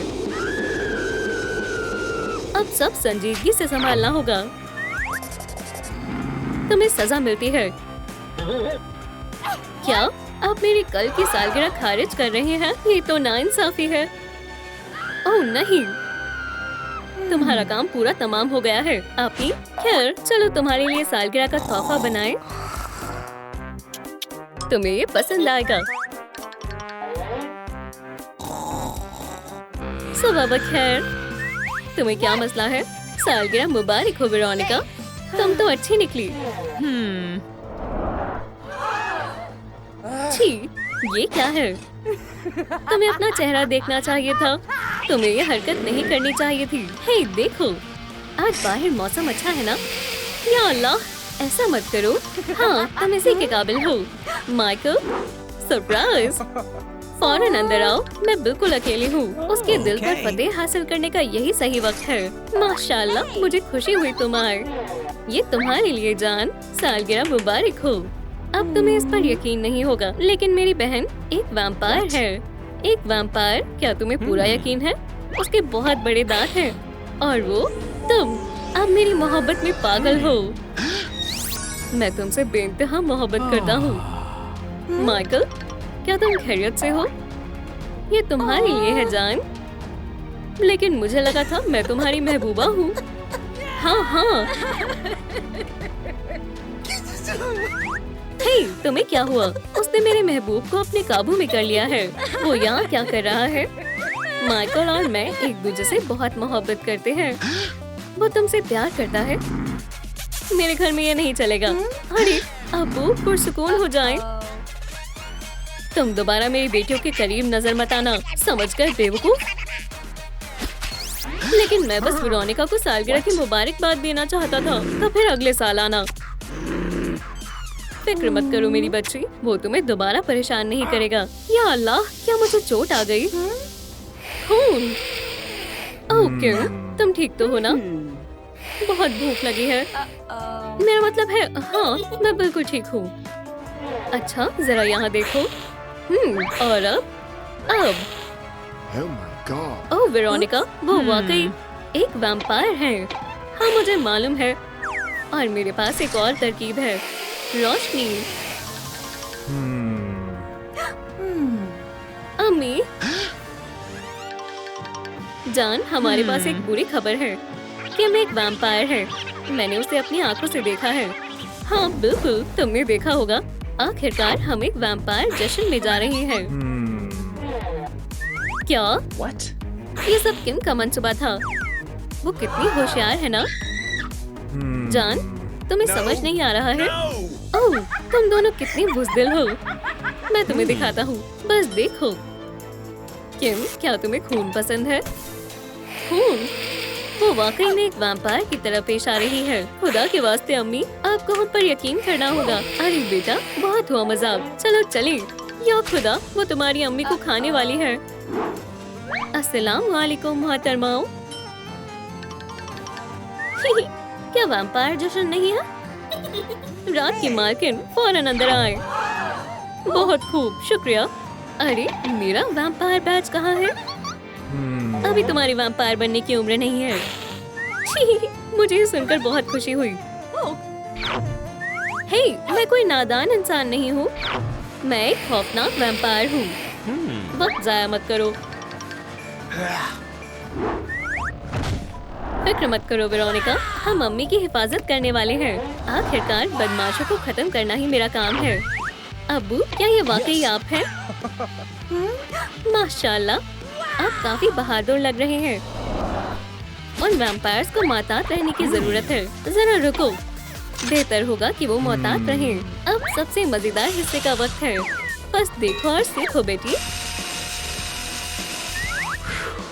अब सब संजीदगी से संभालना होगा। तुम्हें सजा मिलती है। क्या आप मेरी कल की सालगिरह खारिज कर रहे हैं? ये तो नाइंसाफी है। ओह नहीं, तुम्हारा काम पूरा तमाम हो गया है। आपी, खैर चलो तुम्हारे लिए सालगिरह का तोहफा बनाएं। तुम्हें ये पसंद आएगा। सुबह खैर, तुम्हें क्या मसला है? सालगिरह मुबारक हो वेरोनिका, तुम तो अच्छी निकली। छी, ये क्या है? तुम्हें अपना चेहरा देखना चाहिए था। तुम्हें ये हरकत नहीं करनी चाहिए थी। हे देखो, आज बाहर मौसम अच्छा है ना? या अल्लाह, ऐसा मत करो। हाँ, तुम इसी के काबिल हो। Michael, surprise! फौरन अंदर आओ, मैं बिल्कुल अकेली हूँ। उसके दिल पर फतेह हासिल करने का यही सही वक्त है। माशाल्लाह, मुझे खुशी हुई तुम आए। ये तुम्हारे लिए जान, सालगिरह मुबारक हो। अब तुम्हें इस पर यकीन नहीं होगा, लेकिन मेरी बहन एक वैम्पायर है। एक वैम्पायर? क्या तुम्हें पूरा यकीन है? उसके बहुत बड़े दांत हैं और वो तुम अब मेरी मोहब्बत में पागल हो। मैं तुमसे बेइंतहा मोहब्बत करता हूँ। माइकल, क्या तुम खैरियत से हो? ये तुम्हारे लिए है जान। लेकिन मुझे लगा था मैं तुम्हारी महबूबा हूँ। हाँ हाँ। हे, तुम्हें क्या हुआ? उसने मेरे महबूब को अपने काबू में कर लिया है। वो यहाँ क्या कर रहा है? माइकल और मैं एक दूसरे से बहुत मोहब्बत करते हैं। वो तुमसे प्यार करता है। मेरे घर में ये नहीं चलेगा। अरे अब्बू, पुरसुकून हो जाएं। तुम दोबारा मेरी बेटियों के करीब नजर मत आना, समझकर बेवकूफ। लेकिन मैं बस वेरोनिका को सालगिरह की मुबारकबाद देना चाहता था, तो फिर अगले साल आना। फिक्र मत करो मेरी बच्ची, वो तुम्हें दोबारा परेशान नहीं करेगा। या अल्लाह, क्या मुझे चोट आ गई? खून! ओह क्यों? तुम ठीक तो हो ना? बहुत भूख लगी है। मेरा मतलब है, हाँ मैं बिल्कुल ठीक हूँ। अच्छा जरा यहाँ देखो। और अब ओह वेरोनिका, वो वाकई एक वैम्पायर है। हाँ मुझे मालूम है। और मेरे पास एक और तरकीब है, रोशनी। अम्मी जान, हमारे पास एक बुरी खबर है। किम एक वैम्पायर है। मैंने उसे अपनी आंखों से देखा है। हाँ बिल्कुल, तुमने देखा होगा। आखिरकार हम एक वैम्पायर जश्न में जा रहे हैं। क्या? What? ये सब किम का मंसूबा था। वो कितनी होशियार है ना। जान, तुम्हें समझ नहीं आ रहा है? ओह, तुम दोनों कितनी बुज़दिल हो। मैं तुम्हें दिखाता हूँ, बस देखो। किम, क्या तुम्हें खून पसंद है? खून? वो वाकई में एक वैम्पायर की तरह पेश आ रही है। खुदा के वास्ते अम्मी, आपको हम पर यकीन करना होगा। अरे बेटा, बहुत हुआ मजाक, चलो चलें। या खुदा, वो तुम्हारी अम्मी को खाने वाली है। अस्सलाम वालेकुम मोहतरमाओ। क्या वैम्पायर जश्न नहीं है? रात की मालकिन फौरन अंदर आए। बहुत खूब, शुक्रिया। अरे, मेरा वैम्पायर बैज कहाँ है? अभी तुम्हारी वैम्पायर बनने की उम्र नहीं है। छी, मुझे ये सुनकर बहुत खुशी हुई। हे, मैं कोई नादान इंसान नहीं हूँ। मैं एक खौफनाक वैम्पायर हूँ। वक्त जाया मत करो। फिक्र मत करो वेरोनिका, हम मम्मी की हिफाजत करने वाले हैं। आखिरकार बदमाशों को खत्म करना ही मेरा काम है। अब्बू, क्या ये वाकई आप हैं? माशाल्लाह, आप काफी बहादुर लग रहे हैं। उन वैम्पायर्स को मोहतात रहने की जरूरत है। जरा रुको, बेहतर होगा कि वो मोहतात रहें। अब सबसे मजेदार हिस्से का वक्त है। बस देखो और सीखो बेटी।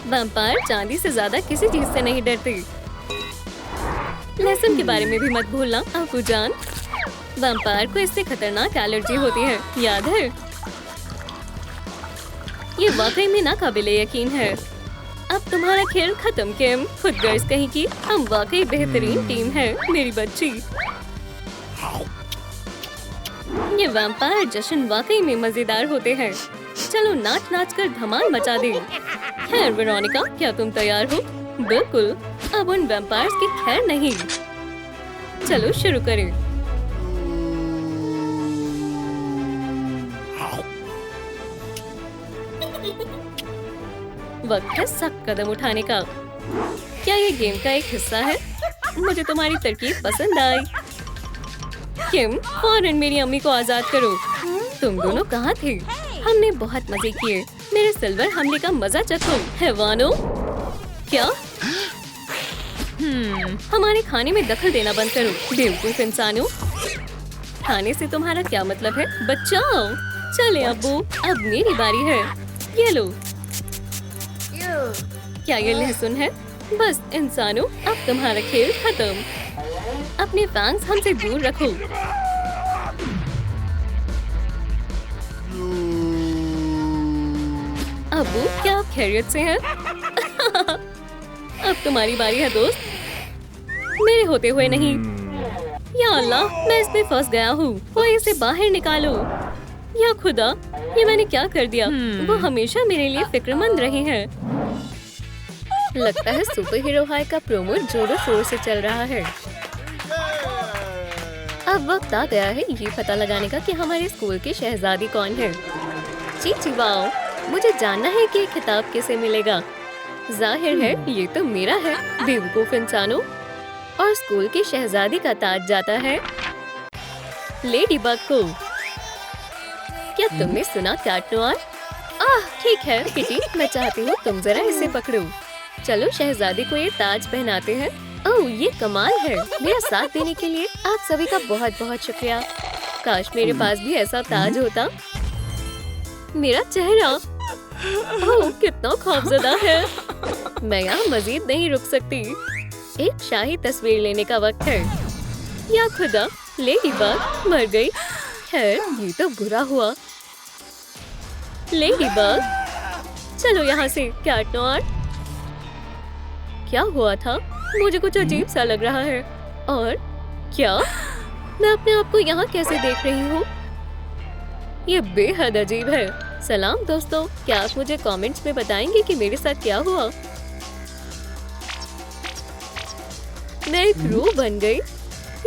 वैम्पायर चांदी से ज्यादा किसी चीज से नहीं डरते। लहसुन के बारे में भी मत भूलना अब्बू जान। वैम्पायर को इससे खतरनाक एलर्जी होती है, याद है? ये वाकई में नाकाबिले यकीन है। अब तुम्हारा खेल खत्म किम, खुदगर्ज कहीं की। हम वाकई बेहतरीन टीम है मेरी बच्ची। ये वैम्पायर जश्न वाकई में मजेदार होते हैं। चलो नाच नाच कर धमाल मचा दे। खैर वेरोनिका, क्या तुम तैयार हो? बिल्कुल, अब उन वैम्पायर्स की खैर नहीं। चलो शुरू करें। वक्त है सख्त कदम उठाने का। क्या ये गेम का एक हिस्सा है? मुझे तुम्हारी तरकीब पसंद आई। किम, फौरन मेरी अम्मी को आजाद करो। तुम दोनों कहाँ थे? हमने बहुत मजे किए। मेरे सिल्वर हमले का मजा चखो। हैवानो, क्या? हमारे खाने में दखल देना बंद करो, बेवकूफ इंसानों। खाने से तुम्हारा क्या मतलब है? बचाओ। चले अब्बू, अब मेरी बारी है। ये लो। क्या ये लहसुन है? बस इंसानों, अब तुम्हारा खेल खत्म। अपने फैंग्स हमसे दूर रखो। अब्बू, क्या आप खैरियत से हैं? अब तुम्हारी बारी है दोस्त। मेरे होते हुए नहीं। या अल्लाह, मैं इसमें फंस गया हूँ। कोई इसे बाहर निकालो। या खुदा, ये मैंने क्या कर दिया? वो हमेशा मेरे लिए फिक्रमंद रहे हैं। लगता है सुपर हीरो हाई का प्रोमो जोरों शोर से चल रहा है। अब वक्त आ गया है ये पता लगाने का कि हमारे स्कूल की शहजादी कौन है। जी वाओ, मुझे जानना है कि खिताब किसे मिलेगा। जाहिर है ये तो मेरा है, बेवकूफ इंसानों। और स्कूल की शहजादी का ताज जाता है लेडी बग को। क्या तुमने सुना कैट नोयर? ठीक है किटी, मैं चाहती हूँ तुम जरा इसे पकड़ो। चलो शहजादी को ये ताज पहनाते हैं। ओह, ये कमाल है। मेरा साथ देने के लिए आप सभी का बहुत बहुत शुक्रिया। काश मेरे पास भी ऐसा ताज होता। मेरा चेहरा, ओह कितना खौफजदा है। मैं यहाँ मजीद नहीं रुक सकती। एक शाही तस्वीर लेने का वक्त है। या खुदा, लेडी बग मर गई। खैर, ये तो बुरा हुआ। लेडी बग, चलो यहाँ से। कैट नोयर, क्या हुआ था? मुझे कुछ अजीब सा लग रहा है। और क्या? मैं अपने आप को यहाँ कैसे देख रही हूँ? ये बेहद अजीब है। सलाम दोस्तों, क्या आप मुझे कमेंट्स में बताएंगे कि मेरे साथ क्या हुआ? मैं एक रूह बन गई।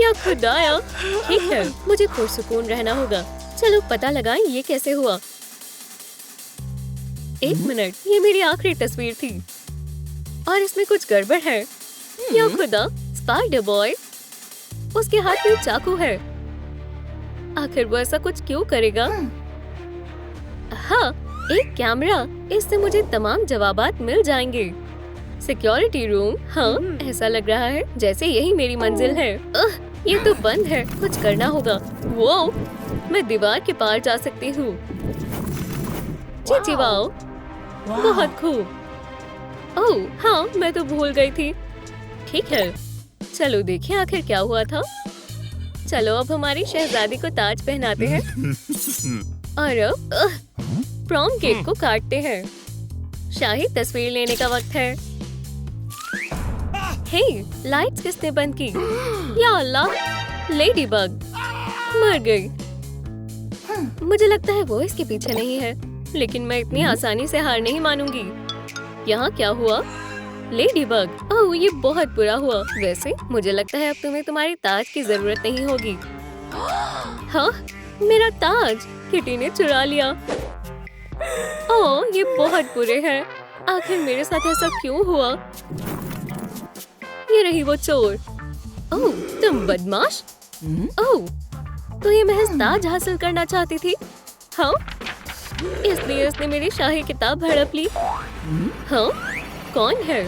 या खुदाया। ठीक है, मुझे पुरसुकून रहना होगा। चलो पता लगाएं ये कैसे हुआ। एक मिनट, ये मेरी आखिरी तस्वीर थी और इसमें कुछ गड़बड़ है। या खुदा, स्पाइडर बॉय, उसके हाथ में चाकू है। आखिर वो ऐसा कुछ क्यों करेगा? हाँ, एक कैमरा, इससे मुझे तमाम जवाबात मिल जाएंगे। सिक्योरिटी रूम, हाँ, ऐसा लग रहा है जैसे यही मेरी मंजिल है। ये तो बंद है, कुछ करना होगा। वो, मैं दीवार के पार जा सकती हूँ। चिचिवाओ, बहुत खूब। ओह हाँ, मैं तो भूल गई थी। ठीक है, चलो देखें आखिर क्या हुआ था। चलो अब हमारी शहजादी को ताज पहनाते हैं और अब प्रॉम केक को काटते हैं। शाही तस्वीर लेने का वक्त है। हे, लाइट्स किसने बंद की? या अल्लाह, लेडीबग मर गई। मुझे लगता है वो इसके पीछे नहीं है, लेकिन मैं इतनी आसानी से हार नहीं मानूंगी। यहाँ क्या हुआ? लेडीबग, ओह ये बहुत बुरा हुआ। वैसे मुझे लगता है अब तुम्हें तुम्हारी ताज की जरूरत नहीं होगी। हाँ, मेरा ताज किटी ने चुरा लिया। ओह ये बहुत बुरे हैं। आखिर मेरे साथ ऐसा क्यों हुआ? ये रही वो चोर। ओह तुम बदमाश। ओह तो ये महज ताज हासिल करना चाहती थी। हाँ, इसलिए उसने मेरी शाही किताब हड़प ली। हाँ, कौन है?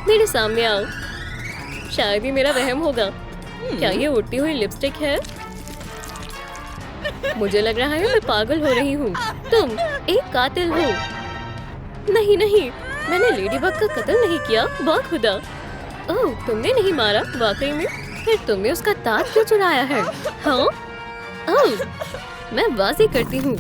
मेरे सामने आओ। शायद ये मेरा वहम होगा। क्या ये उड़ती हुई लिपस्टिक है? मुझे लग रहा है मैं पागल हो रही हूँ। तुम एक कातिल हो। नहीं नहीं, मैंने लेडीबग का कत्ल नहीं किया। वाह खुदा, ओह तुमने नहीं मारा वाकई में? फिर तुमने उसका ताज क्यों चुराया है? हाँ, ओह मैं वाज़ी करती हूँ।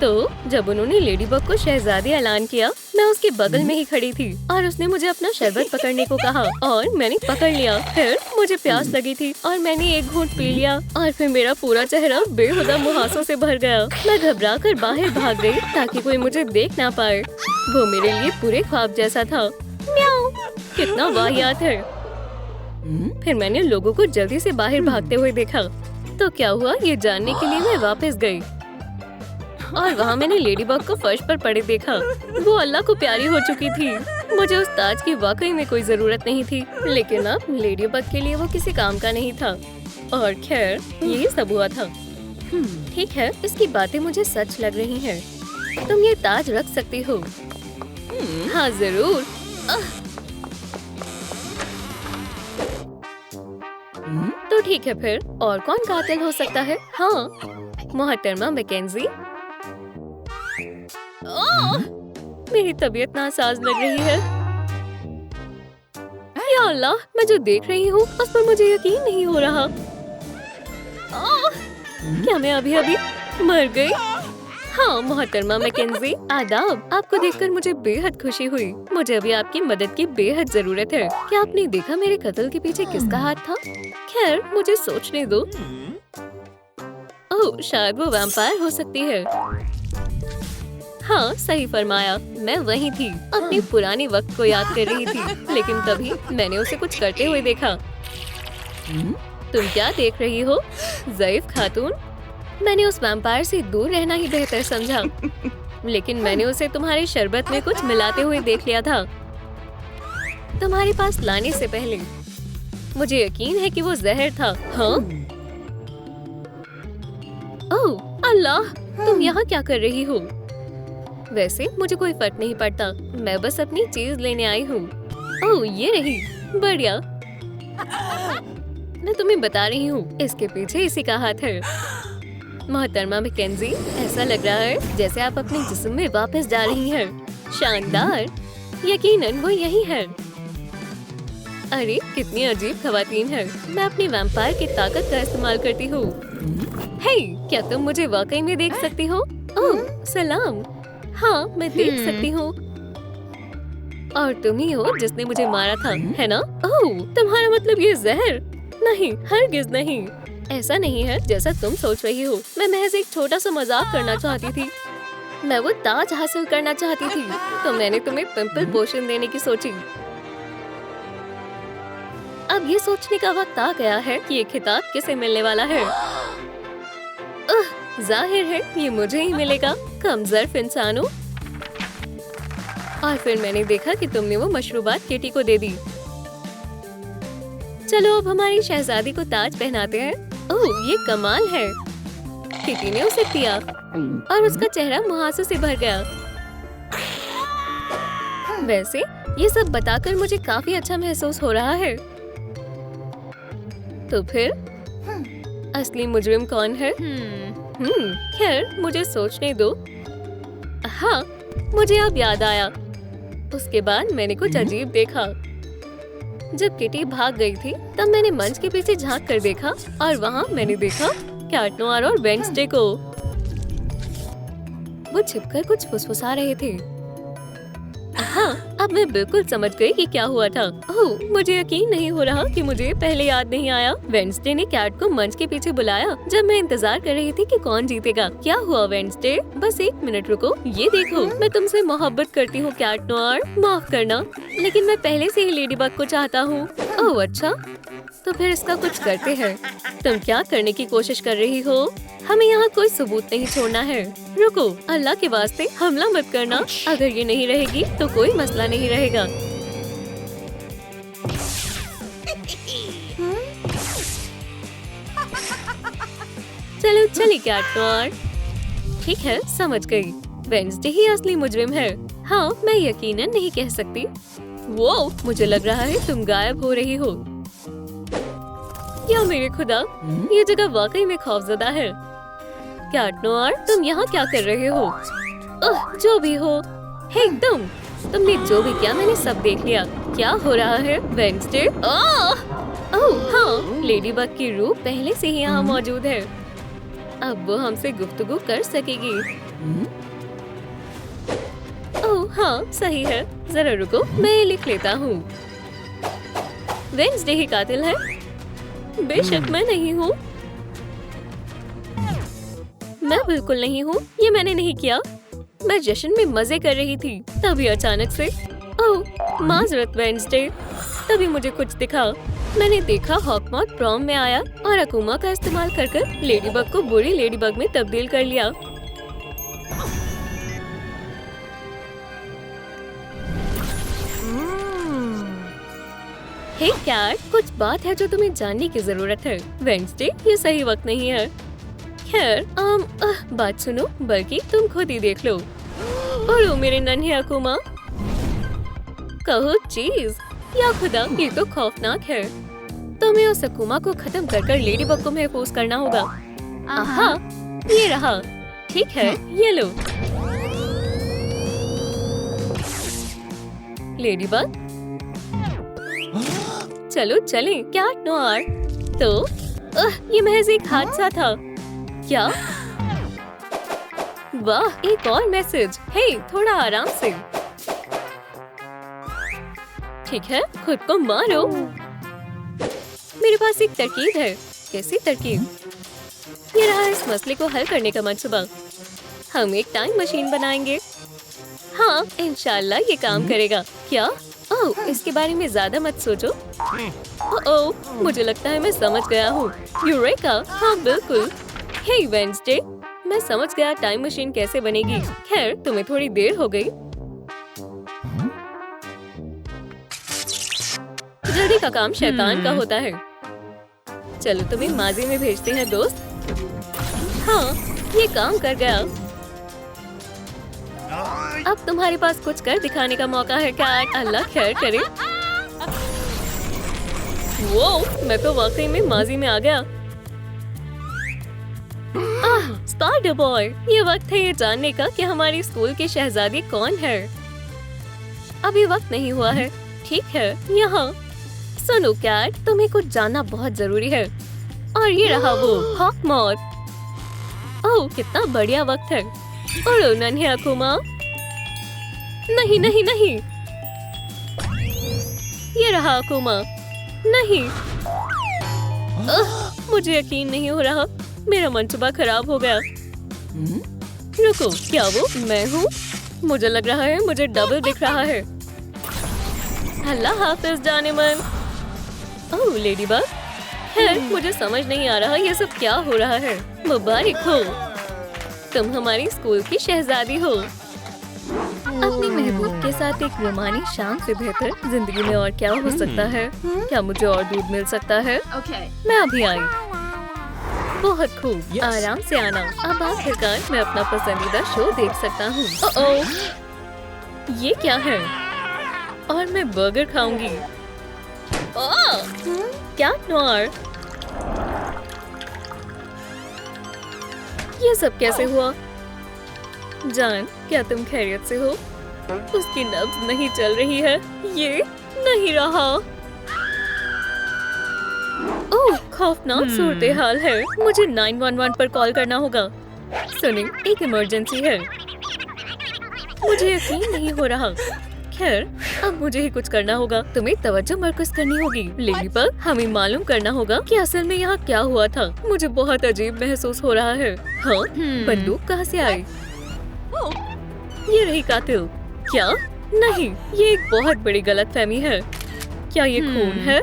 तो जब उन्होंने लेडीबग को शहजादी ऐलान किया, मैं उसके बगल में ही खड़ी थी और उसने मुझे अपना शरबत पकड़ने को कहा और मैंने पकड़ लिया। फिर मुझे प्यास लगी थी और मैंने एक घूंट पी लिया और फिर मेरा पूरा चेहरा बेहुदा मुहासों से भर गया। मैं घबराकर बाहर भाग गई ताकि कोई मुझे देख ना पाए। वो मेरे लिए पूरे ख्वाब जैसा था। म्याऊ, कितना वाहियात है। फिर मैंने लोगों को जल्दी से बाहर भागते हुए देखा। तो क्या हुआ ये जानने के लिए मैं वापस गई और वहाँ मैंने लेडीबग को फर्श पर पड़े देखा। वो अल्लाह को प्यारी हो चुकी थी। मुझे उस ताज की वाकई में कोई जरूरत नहीं थी, लेकिन अब लेडीबग के लिए वो किसी काम का नहीं था। और खैर यही सब हुआ था। ठीक है, इसकी बातें मुझे सच लग रही हैं। तुम ये ताज रख सकती हो। हाँ जरूर। तो ठीक है फिर, और कौन कातिल हो सकता है? हाँ, मोहतरमा मैकेंजी। मेरी तबीयत नासाज लग रही है। या अल्लाह, मैं जो देख रही हूँ उस पर मुझे यकीन नहीं हो रहा। क्या मैं अभी अभी मर गई? हाँ मोहतरमा मैकेंजी, आदाब। आपको देखकर मुझे बेहद खुशी हुई। मुझे अभी आपकी मदद की बेहद जरूरत है। क्या आपने देखा मेरे कत्ल के पीछे किसका हाथ था? खैर मुझे सोचने दो। ओह शायद वो वैम्पायर हो सकती है। हाँ सही फरमाया, मैं वही थी। अपने पुराने वक्त को याद कर रही थी, लेकिन तभी मैंने उसे कुछ करते हुए देखा। तुम क्या देख रही हो ज़ईफ खातून? मैंने उस वैम्पायर से दूर रहना ही बेहतर समझा, लेकिन मैंने उसे तुम्हारे शरबत में कुछ मिलाते हुए देख लिया था। तुम्हारे पास लाने से पहले मुझे यकीन है कि वो जहर था। हाँ? ओह अल्लाह, तुम यहाँ क्या कर रही हो? वैसे मुझे कोई फर्क नहीं पड़ता, मैं बस अपनी चीज लेने आई हूँ। ओह ये रही, बढ़िया। मैं तुम्हें बता रही हूँ, इसके पीछे इसी का हाथ है। मोहतरमा मैकेंजी, ऐसा लग रहा है जैसे आप अपने जिस्म में वापस जा रही हैं। शानदार, यकीनन वो यही है। अरे कितनी अजीब खवातीन है। मैं अपनी वैम्पायर की ताकत का इस्तेमाल करती हूँ। हे, क्या तुम मुझे वाकई में देख सकती हो? ओह सलाम। हाँ मैं देख सकती हूँ। और तुम ही हो जिसने मुझे मारा था, है ना? ओह तुम्हारा मतलब ये जहर? नहीं, हरगिज नहीं। ऐसा नहीं है जैसा तुम सोच रही हो। मैं महज एक छोटा सा मजाक करना चाहती थी। मैं वो ताज हासिल करना चाहती थी, तो मैंने तुम्हें पिंपल पोशन देने की सोची। अब ये सोचने का वक्त आ गया है कि ये खिताब किसे मिलने वाला है। जाहिर है ये मुझे ही मिलेगा, कमजोर इंसानों। और फिर मैंने देखा कि तुमने वो मशरूबात किटी को दे दी। चलो अब हमारी शहजादी को ताज पहनाते हैं। ओह ये कमाल है। किटी ने उसे पिया और उसका चेहरा मुहासों से भर गया। वैसे ये सब बताकर मुझे काफी अच्छा महसूस हो रहा है। तो फिर असली मुजरिम कौन है? खैर मुझे सोचने दो। हाँ मुझे अब याद आया। उसके बाद मैंने कुछ अजीब देखा। जब किटी भाग गई थी तब मैंने मंच के पीछे झांक कर देखा और वहाँ मैंने देखा कैट नोयर और वेडनेसडे को। वो छिपकर कुछ फुसफुसा रहे थे। हाँ अब मैं बिल्कुल समझ गई कि क्या हुआ था। ओह मुझे यकीन नहीं हो रहा कि मुझे पहले याद नहीं आया। वेडनेसडे ने कैट को मंच के पीछे बुलाया जब मैं इंतजार कर रही थी कि कौन जीतेगा। क्या हुआ वेडनेसडे? बस एक मिनट रुको, ये देखो मैं तुमसे मोहब्बत करती हूँ कैट नोयर, माफ करना लेकिन मैं पहले से ही लेडीबग को चाहता हूँ। ओह अच्छा, तो फिर इसका कुछ करते हैं। तुम क्या करने की कोशिश कर रही हो? हमें यहाँ कोई सबूत नहीं छोड़ना है। रुको, अल्लाह के वास्ते हमला मत करना। अगर ये नहीं रहेगी तो कोई मसला नहीं रहेगा। चलो चलिए कैट नोयर। ठीक है समझ गई, वेडनेसडे ही असली मुजरिम है। हाँ मैं यकीनन नहीं कह सकती। वो मुझे लग रहा है तुम गायब हो रही हो। या मेरे खुदा, ये जगह वाकई में खौफजदा है। कैट नोयर तुम यहाँ क्या कर रहे हो? जो भी हो। हे तुमने जो भी किया मैंने सब देख लिया। क्या हो रहा है वेडनेसडे? ओह हाँ, लेडीबग की रूह पहले से ही यहाँ मौजूद है। अब वो हमसे गुफ्तगू कर सकेगी। ओह हाँ सही है, जरा रुको मैं लिख लेता हूँ। वेडनेसडे ही कातिल है। बेशक मैं नहीं हूँ। मैं बिल्कुल नहीं हूँ, ये मैंने नहीं किया। मैं जश्न में मजे कर रही थी, तभी अचानक से ओह माजरत वेडनेसडे, तभी मुझे कुछ दिखा। मैंने देखा हॉकमॉथ प्रॉम में आया और अकुमा का इस्तेमाल कर लेडीबग को बुरी लेडीबग में तब्दील कर लिया। हे कैट, कुछ बात है जो तुम्हें जानने की जरूरत है। वेडनेसडे ये सही वक्त नहीं है। खैर बात सुनो, बल्कि तुम खुद ही देख लो। और मेरे नन्हे अकुमा, कहो चीज। या खुदा ये तो खौफनाक है। तुम्हें उस अकुमा को खत्म कर लेडीबग को महफूज करना होगा। आहा, ये रहा। ठीक है ये लो। लेडीबग चलो चले कैट नोयर। तो ये महज एक हादसा था। क्या? वाह एक और मैसेज। हे थोड़ा आराम से। ठीक है खुद को मारो। मेरे पास एक तरकीब है। कैसी तरकीब? ये रहा इस मसले को हल करने का मंसूबा। हम एक टाइम मशीन बनाएंगे। हाँ इंशाल्लाह ये काम करेगा। क्या? ओह इसके बारे में ज्यादा मत सोचो। ओह मुझे लगता है मैं समझ गया हूँ। यूरेका, हाँ बिल्कुल। हे वेडनेसडे, मैं समझ गया टाइम मशीन कैसे बनेगी। खैर तुम्हें थोड़ी देर हो गई। जल्दी का काम शैतान का होता है। चलो तुम्हें माजी में भेजते हैं दोस्त। हाँ ये काम कर गया। अब तुम्हारे पास कुछ कर दिखाने का मौका है कैट। अल्लाह खैर करे। वो मैं तो वाकई में माजी में आ गया। स्पाइडर बॉय, ये वक्त है ये जानने का कि हमारी स्कूल की शहजादी कौन है। अभी वक्त नहीं हुआ है। ठीक है यहाँ सुनो कैट, तुम्हें कुछ जानना बहुत जरूरी है। और ये रहा वो हॉकमॉथ। ओह कितना बढ़िया वक्त है। उड़ो नन्हे अकुमा। नहीं नहीं नहीं, ये रहा अकुमा। नहीं मुझे यकीन नहीं हो रहा, मेरा मंसूबा खराब हो गया। रुको, क्या वो मैं हूँ? मुझे लग रहा है मुझे डबल दिख रहा है। अल्लाह हाफिज जाने मन। ओह लेडीबग, खैर मुझे समझ नहीं आ रहा ये सब क्या हो रहा है। मुबारक हो, तुम हमारी स्कूल की शहजादी हो। अपनी महबूब के साथ एक रोमानी शाम से बेहतर जिंदगी में और क्या हो सकता है? क्या मुझे और दूध मिल सकता है? मैं अभी आई। बहुत खूब, आराम से आना। अब आखिरकार मैं अपना पसंदीदा शो देख सकता हूँ। ओह, ये क्या है? और मैं बर्गर खाऊंगी। कैट नोयर, ये सब कैसे हुआ? जान, क्या तुम खैरियत से हो? उसकी नब्ज नहीं चल रही है। ये नहीं रहा। ओह, खौफनाक सूरत हाल है। मुझे 911 पर कॉल करना होगा। सुनिए, एक इमरजेंसी है। मुझे यकीन नहीं हो रहा। खैर, अब मुझे ही कुछ करना होगा। तुम्हें तवज्जो मरकज करनी होगी। लेडीबग, हमें मालूम करना होगा कि असल में यहाँ क्या हुआ था। मुझे बहुत अजीब महसूस हो रहा है। हाँ, बंदूक कहाँ से आई? ये रही कातिल। क्या? नहीं, ये एक बहुत बड़ी गलतफहमी है। क्या ये खून है?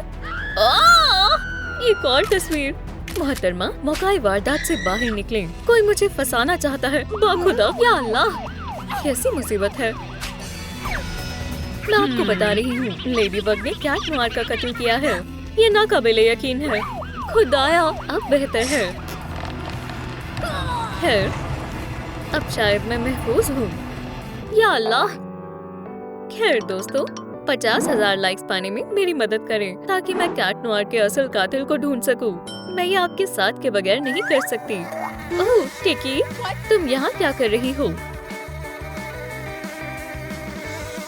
एक और तस्वीर। मोहतरमा, मौका वारदात से बाहर निकलें। कोई मुझे फंसाना चाहता है। बाखुदा, या अल्लाह, कैसी मुसीबत है। मैं आपको बता रही हूँ, लेडीबग ने कैट नोयर का कत्ल किया है। ये नाकाबिले यकीन है। खुदाया, अब बेहतर है। खैर, अब शायद मैं महफूज हूँ। या अल्लाह। खैर दोस्तों, 50,000 लाइक्स पाने में मेरी मदद करें ताकि मैं कैट नोयर के असल कातिल को ढूंढ सकूं। मैं ये आपके साथ के बगैर नहीं कर सकती। ओह टिकी, तुम यहाँ क्या कर रही हो?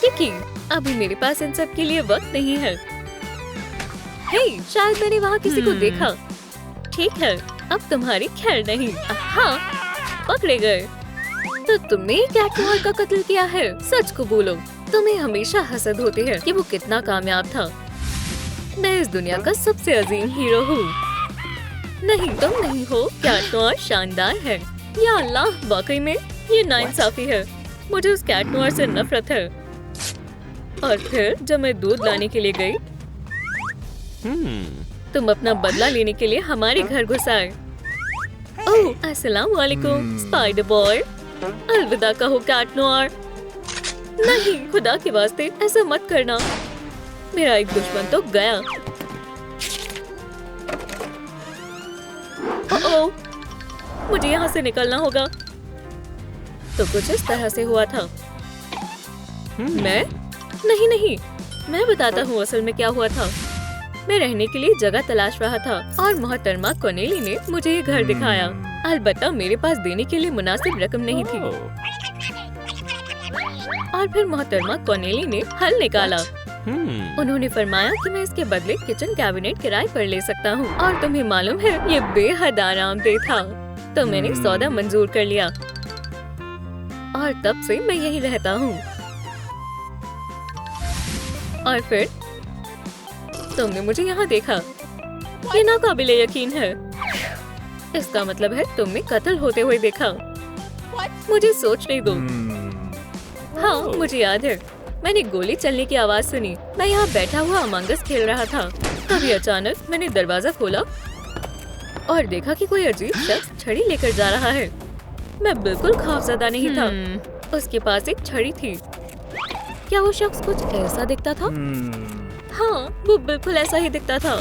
टिकी, अभी मेरे पास इन सब के लिए वक्त नहीं है। हे, शायद मैंने वहाँ किसी को देखा। ठीक है, अब तुम्हारी खैर नहीं। हाँ, पकड़े गए। तो तुमने कैट नोयर का कत्ल किया है? सच को बोलो, तुम्हें हमेशा हसद होती है कि वो कितना कामयाब था। मैं इस दुनिया का सबसे अजीम हीरो हूँ। नहीं, तुम नहीं हो। कैट नोयर शानदार है। या अल्लाह, वाकई में ये नाइंसाफी है। मुझे उस कैट नोयर से नफरत है। और फिर जब मैं दूध लाने के लिए गई, तुम अपना बदला लेने के लिए हमारे घर घुस आए। ओह, अस्सलाम वालेकुम स्पाइडर बॉय। अलविदा कहो कैट नोयर। नहीं, खुदा के वास्ते ऐसा मत करना। मेरा एक दुश्मन तो गया। ओह, मुझे यहाँ से निकलना होगा। तो कुछ इस तरह से हुआ था। मैं नहीं, मैं बताता हूँ असल में क्या हुआ था। मैं रहने के लिए जगह तलाश रहा था और मोहतरमा कोनेली ने मुझे ये घर दिखाया। अलबत्ता मेरे पास देने के लिए मुनासिब रकम नहीं थी। और फिर मोहतरमा कोनेली ने हल निकाला। उन्होंने फरमाया कि मैं इसके बदले किचन कैबिनेट किराए पर ले सकता हूँ। और तुम्हें मालूम है, ये बेहद आरामदेह था। तो मैंने सौदा मंजूर कर लिया और तब से मैं यही रहता हूँ। और फिर तुमने मुझे यहाँ देखा। ये नाकाबिले यकीन है। इसका मतलब है तुमने कत्ल होते हुए देखा। मुझे सोचने दो। हाँ, मुझे याद है, मैंने गोली चलने की आवाज सुनी। मैं यहाँ बैठा हुआ अमंग अस खेल रहा था। तभी अचानक मैंने दरवाजा खोला और देखा कि कोई अजीब शख्स छड़ी लेकर जा रहा है। मैं बिल्कुल खौफजदा नहीं था। उसके पास एक छड़ी थी। क्या वो शख्स कुछ ऐसा दिखता था? हाँ, वो बिल्कुल ऐसा ही दिखता था।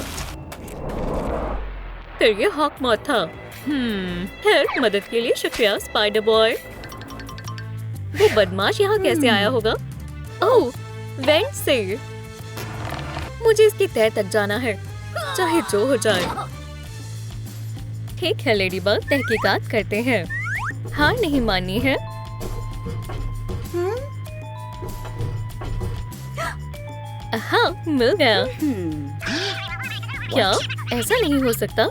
फिर ये हॉकमॉथ था। खैर, मदद के लिए शुक्रिया स्पाइडर बॉय। वो बदमाश यहाँ कैसे आया होगा? ओह, वेंट से। मुझे इसकी तह तक जाना है, चाहे जो हो जाए। ठीक है लेडीबग, तहकीकात करते हैं। हार नहीं माननी है। हाँ, मिल गया। क्या ऐसा नहीं हो सकता?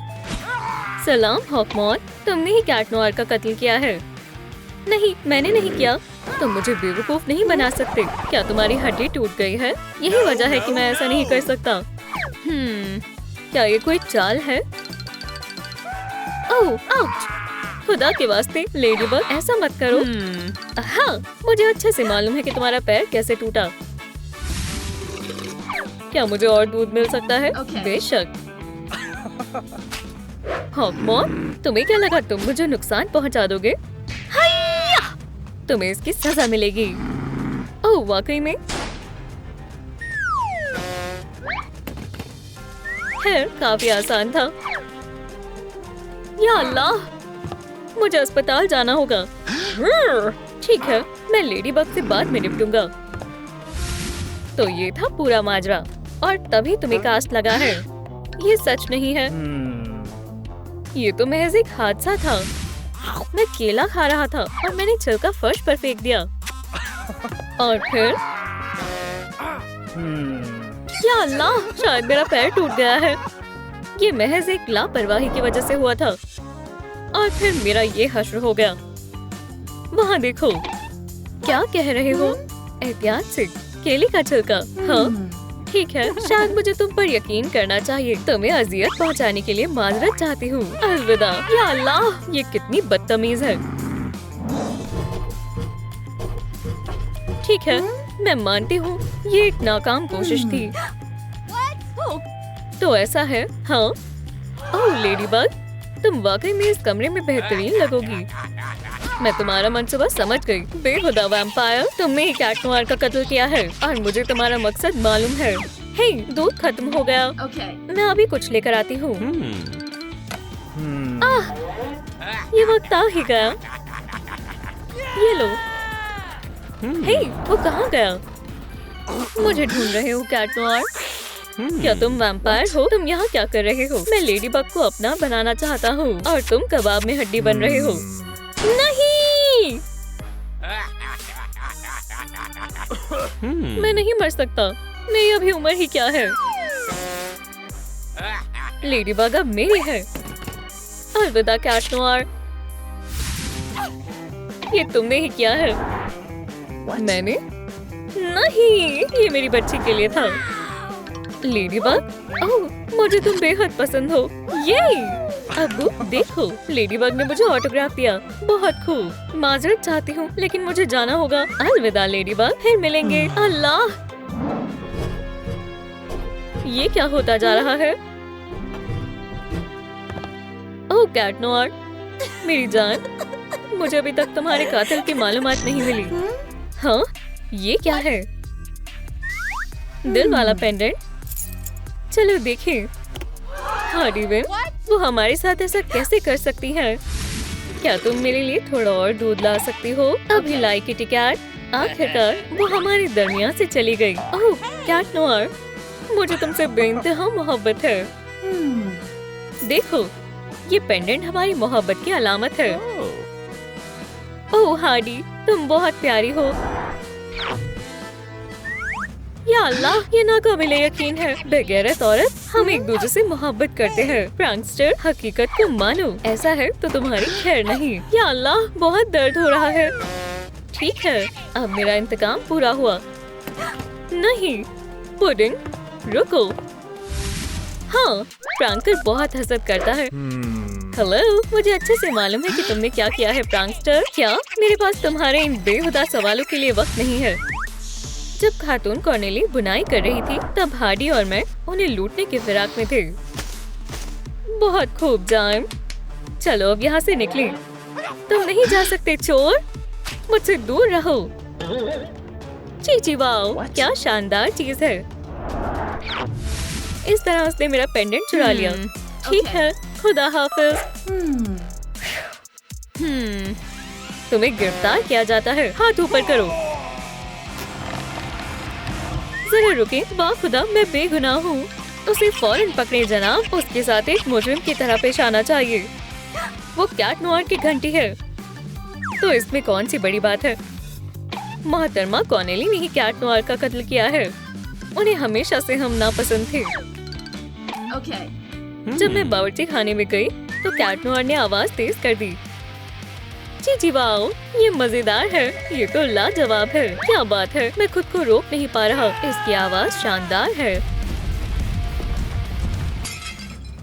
सलाम हॉकमॉथ, तुमने ही कैट नोयर का कत्ल किया है। नहीं, मैंने नहीं किया। तुम मुझे बेवकूफ नहीं बना सकते। क्या तुम्हारी हड्डी टूट गई है? यही वजह है कि मैं ऐसा नहीं कर सकता। क्या ये कोई चाल है? ओह, आउच! खुदा के वास्ते लेडीबग, ऐसा मत करो। हाँ, मुझे अच्छे से मालूम है कि तुम्हारा पैर कैसे टूटा। क्या मुझे और दूध मिल सकता है? Okay. बेशक। हॉकमॉम, तुम्हें क्या लगा तुम मुझे नुकसान पहुंचा दोगे? हाया! तुम्हें इसकी सजा मिलेगी। ओह वाकई में? खैर काफी आसान था। या अल्लाह, मुझे अस्पताल जाना होगा। ठीक है, मैं लेडी बग से बाद में निपटूंगा। तो ये था पूरा माजरा और तभी तुम्हें कास्ट लगा है। ये सच नहीं है। ये तो महज एक हादसा था। मैं केला खा रहा था और मैंने छिलका फर्श पर फेंक दिया। और फिर या अल्लाह, शायद मेरा पैर टूट गया है। ये महज एक लापरवाही की वजह से हुआ था। और फिर मेरा ये हश्र हो गया। वहाँ देखो। क्या कह रहे हो? एहतियात से। केले का छिलका। हाँ ठीक है, शायद मुझे तुम पर यकीन करना चाहिए। तुम्हें अजियत पहुंचाने के लिए माजरत चाहती हूँ। अलविदा। या अल्लाह, ये कितनी बदतमीज है। ठीक है, मैं मानती हूँ ये एक नाकाम कोशिश थी। तो ऐसा है? हाँ। ओह लेडीबग, तुम वाकई में इस कमरे में बेहतरीन लगोगी। मैं तुम्हारा मंसूबा समझ गई। बेहुदा वैम्पायर, तुमने ही कैट नोयर का कत्ल किया है और मुझे तुम्हारा मकसद मालूम है। हे, दूध खत्म हो गया। Okay. मैं अभी कुछ लेकर आती हूँ। आह, ये वक्त आ ही गया। ये लो। हे, वो कहाँ गया? मुझे ढूंढ रहे हो कैट नोयर? क्या तुम वैम्पायर हो? तुम यहाँ क्या कर रहे हो? मैं लेडी बग को अपना बनाना चाहता हूँ और तुम कबाब में हड्डी बन रहे हो। नहीं, मैं नहीं मर सकता। मेरी अभी उम्र ही क्या है। लेडी बग अब मेरी है। अलविदा कैट नोयर। ये तुमने ही किया है। मैंने नहीं, ये मेरी बच्ची के लिए था। लेडी बग, ओह मुझे तुम बेहद पसंद हो। ये अब्बू देखो, लेडी बग ने मुझे ऑटोग्राफ दिया। बहुत खूब। माजरत चाहती हूँ लेकिन मुझे जाना होगा। अलविदा लेडी बग, फिर मिलेंगे। अल्लाह, ये क्या होता जा रहा है? ओह कैट नोयर, मेरी जान, मुझे अभी तक तुम्हारे कातिल की मालूमात नहीं मिली। हाँ, ये क्या है? दिल वाला पेंडेंट। चलो देखें। हार्डी विन, वो हमारे साथ ऐसा कैसे कर सकती है? क्या तुम मेरे लिए थोड़ा और दूध ला सकती हो? अभी लाई किटी कैट। आखिरकार वो हमारे दरमियान से चली गई। ओह कैट नोयर, मुझे तुमसे बेइंतहा मोहब्बत है। देखो, ये पेंडेंट हमारी मोहब्बत की अलामत है। ओह हार्डी, तुम बहुत प्यारी हो। या अल्लाह, ये नाकाबिले यकीन है। बेगैरत औरत, हम एक दूसरे से मोहब्बत करते हैं। प्रैंकस्टर, हकीकत को मानो। ऐसा है तो तुम्हारी खैर नहीं। या अल्लाह, बहुत दर्द हो रहा है। ठीक है, अब मेरा इंतकाम पूरा हुआ। नहीं पुडिंग, रुको। हाँ, प्रैंकर बहुत हसद करता है। हेलो, मुझे अच्छे से मालूम है कि तुमने क्या किया है प्रैंकस्टर। क्या मेरे पास तुम्हारे इन बेहुदा सवालों के लिए वक्त नहीं है। जब खातून कॉर्नेली बुनाई कर रही थी तब हार्डी और मैं उन्हें लूटने के फिराक में थे। बहुत खूब जान, चलो अब यहाँ से निकले। तुम नहीं जा सकते चोर, मुझसे दूर रहो। चीची वाओ, क्या शानदार चीज है। इस तरह उसने मेरा पेंडेंट चुरा लिया। ठीक है, खुदा हाफिज। तुम्हें गिरफ्तार किया जाता है। हाथ ऊपर करो। जरा रुके। वाह खुदा, मैं बेगुनाह हूँ। उसे फौरन पकड़े जनाब। उसके साथ एक मुजरिम की तरह पेश आना चाहिए। वो कैट नोयर की घंटी है, तो इसमें कौन सी बड़ी बात है। मोहतरमा कॉर्नेली ने ही कैट नोयर का कत्ल किया है। उन्हें हमेशा से हम नापसंद थे। Okay. जब मैं बावर्ची खाने में गई तो कैट नोयर ने आवाज तेज कर दी। जी वाओ, ये मजेदार है। ये तो लाजवाब है। क्या बात है, मैं खुद को रोक नहीं पा रहा। इसकी आवाज शानदार है।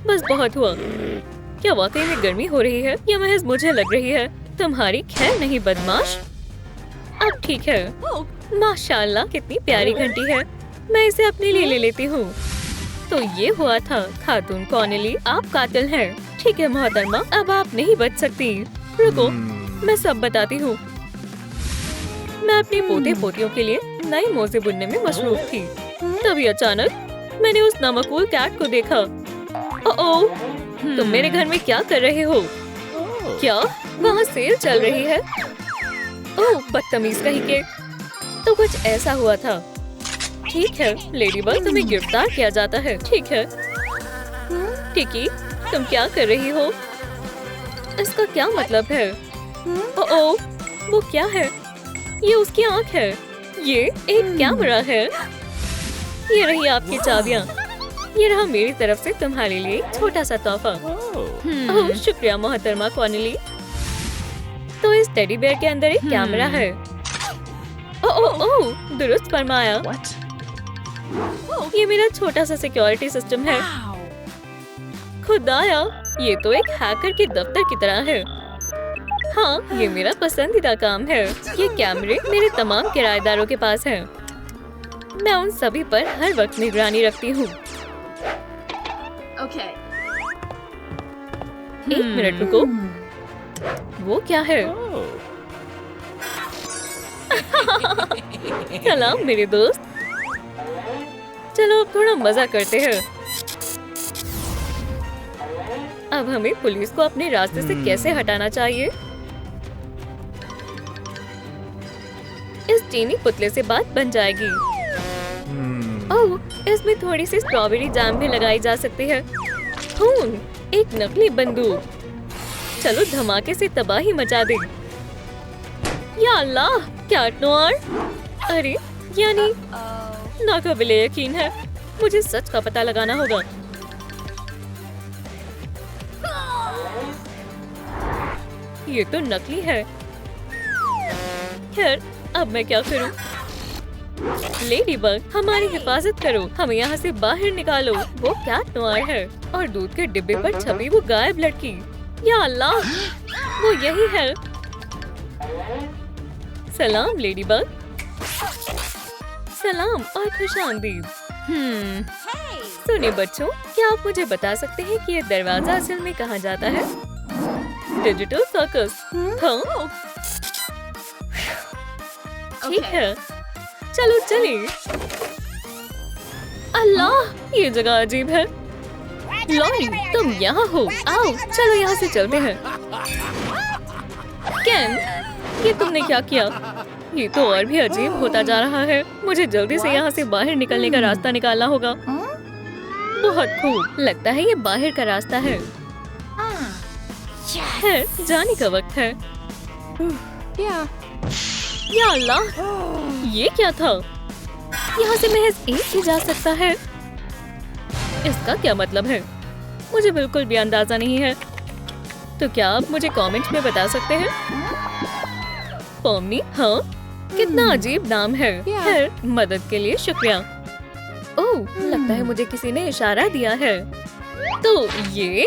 बस बहुत हुआ। क्या वाकई में गर्मी हो रही है या महज मुझे लग रही है? तुम्हारी खैर नहीं बदमाश। अब ठीक है। माशाल्लाह, कितनी प्यारी घंटी है। मैं इसे अपने लिए ले लेती हूँ। तो ये हुआ था खातून कॉर्नेली, आप कातिल हैं। ठीक है मोहतरमा, अब आप नहीं बच सकती। रुको, मैं सब बताती हूँ। मैं अपने पोते पोतियों के लिए नई मोजे बुनने में मशरूफ थी। तभी अचानक मैंने उस नामकूल कैट को देखा। ओह, तुम मेरे घर में क्या कर रहे हो? क्या वहाँ सेल चल रही है? ओह बदतमीज कहीं के। तो कुछ ऐसा हुआ था। ठीक है लेडीबग, तुम्हें गिरफ्तार किया जाता है। ठीक है टिकी, तुम क्या कर रही हो? इसका क्या मतलब है? ओह, वो क्या है? ये उसकी आँख है। ये एक कैमरा है। ये रही आपकी चाबियाँ। ये रहा मेरी तरफ से तुम्हारे लिए एक छोटा सा तोहफा। ओह शुक्रिया मोहतरमा कॉर्नेली। तो इस टेडी बेयर के अंदर एक कैमरा है। ओह, दुरुस्त फरमाया। ये मेरा छोटा सा सिक्योरिटी सिस्टम है। खुदाया, ये तो एक हैकर के दफ्तर की तरह है। हाँ, ये मेरा पसंदीदा काम है। ये कैमरे मेरे तमाम किराएदारों के पास हैं। मैं उन सभी पर हर वक्त निगरानी रखती हूँ। Okay. एक मिनट रुको, वो क्या है? सलाम मेरे दोस्त। चलो अब थोड़ा मजा करते हैं। अब हमें पुलिस को अपने रास्ते से कैसे हटाना चाहिए? इस चीनी पुतले से बात बन जाएगी। ओह, इसमें थोड़ी सी स्ट्रॉबेरी जैम भी लगाई जा सकती है। खून, एक नकली बंदूक। चलो धमाके से तबाही मचा दे। या अल्लाह, कैट नोयर। अरे यानी नाकाबिले यकीन है। मुझे सच का पता लगाना होगा। ये तो नकली है। खैर, अब मैं क्या करूं? लेडीबग, हमारी हिफाजत करो। हमें यहाँ से बाहर निकालो। वो कैट नोयर है और दूध के डिब्बे पर छपी वो गायब लड़की। या अल्लाह, वो यही है। सलाम लेडीबग। सलाम और खुशामदीद। सुनिए बच्चों, क्या आप मुझे बता सकते हैं कि ये दरवाजा असल में कहाँ जाता है? Digital circus. हाँ ठीक है, चलो चलिए। अल्लाह, ये जगह अजीब है। लॉरी, तुम यहाँ हो। आओ, चलो यहाँ से चलते हैं। केन, ये तुमने क्या किया? ये तो और भी अजीब होता जा रहा है। मुझे जल्दी से यहाँ से बाहर निकलने का रास्ता निकालना होगा। बहुत खूब, लगता है ये बाहर का रास्ता है। है, जाने का वक्त है। या अल्लाह, ये क्या था? यहाँ से महज एक ही जा सकता है। इसका क्या मतलब है? मुझे बिल्कुल भी अंदाजा नहीं है। तो क्या आप मुझे कमेंट में बता सकते हैं? पॉमनी, हाँ, कितना अजीब नाम है। खैर, मदद के लिए शुक्रिया। ओह, लगता है मुझे किसी ने इशारा दिया है। तो ये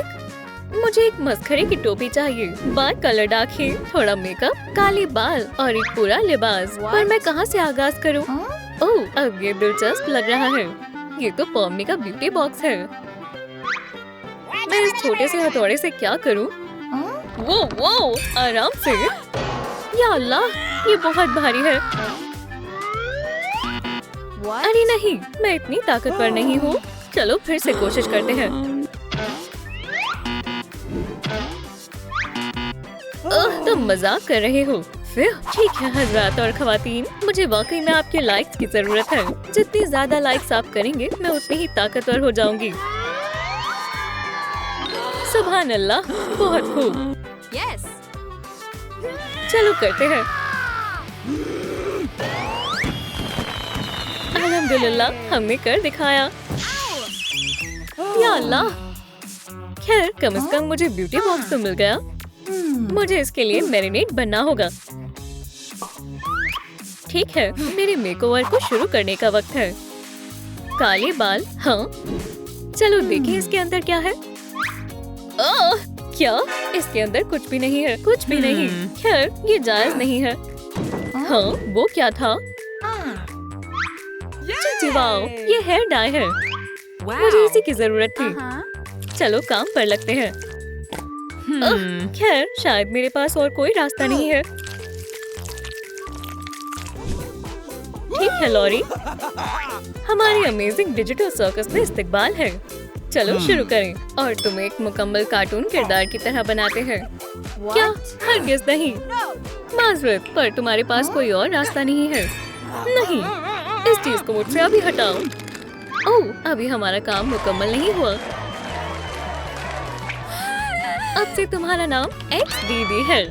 मुझे एक मस्खरे की टोपी चाहिए, बाल कलर डाकिए, थोड़ा मेकअप, काले बाल और एक पूरा लिबास। पर मैं कहाँ से आगाज करूँ? ओह, अब ये दिलचस्प लग रहा है। ये तो पॉमनी का ब्यूटी बॉक्स है। मैं इस छोटे से हथौड़े से क्या करूँ? वो, आराम से। या अल्लाह, ये बहुत भारी है। अरे नहीं, मैं इतनी ताकतवर नहीं हूँ। चलो फिर से कोशिश करते हैं। तुम मजाक कर रहे हो। फिर ठीक है हजरात और खवातीन, मुझे वाकई में आपके लाइक्स की जरूरत है। जितनी ज्यादा लाइक्स आप करेंगे, मैं उतनी ही ताकतवर हो जाऊंगी। सुभान अल्लाह, बहुत खूब। Yes. चलो करते हैं। अल्हम्दुलिल्लाह, हमने कर दिखाया। या अल्लाह, खैर कम से कम मुझे ब्यूटी बॉक्स तो मिल गया। मुझे इसके लिए मैरिनेट बनना होगा। ठीक है, मेरे मेकओवर को शुरू करने का वक्त है। काले बाल, हाँ। चलो देखें इसके अंदर क्या है। ओह, क्या? इसके अंदर कुछ भी नहीं है। कुछ भी नहीं। खैर, ये जायज नहीं है। हाँ, वो क्या था? जी वाओ, ये हेयर डाई है। मुझे इसी की जरूरत थी। चलो काम पर लगते हैं। खैर, शायद मेरे पास और कोई रास्ता नहीं है। ठीक है लॉरी, हमारी अमेजिंग डिजिटल सर्कस में इस्तकबाल है। चलो शुरू करें। और तुम एक मुकम्मल कार्टून किरदार की तरह बनाते हैं। क्या? हरगिज़ नहीं। माजरत, पर तुम्हारे पास कोई और रास्ता नहीं है। नहीं, इस चीज को मुझसे अभी हटाओ। ओह, अभी हमारा काम मुकम्मल नहीं हुआ। अब से तुम्हारा नाम XDD है।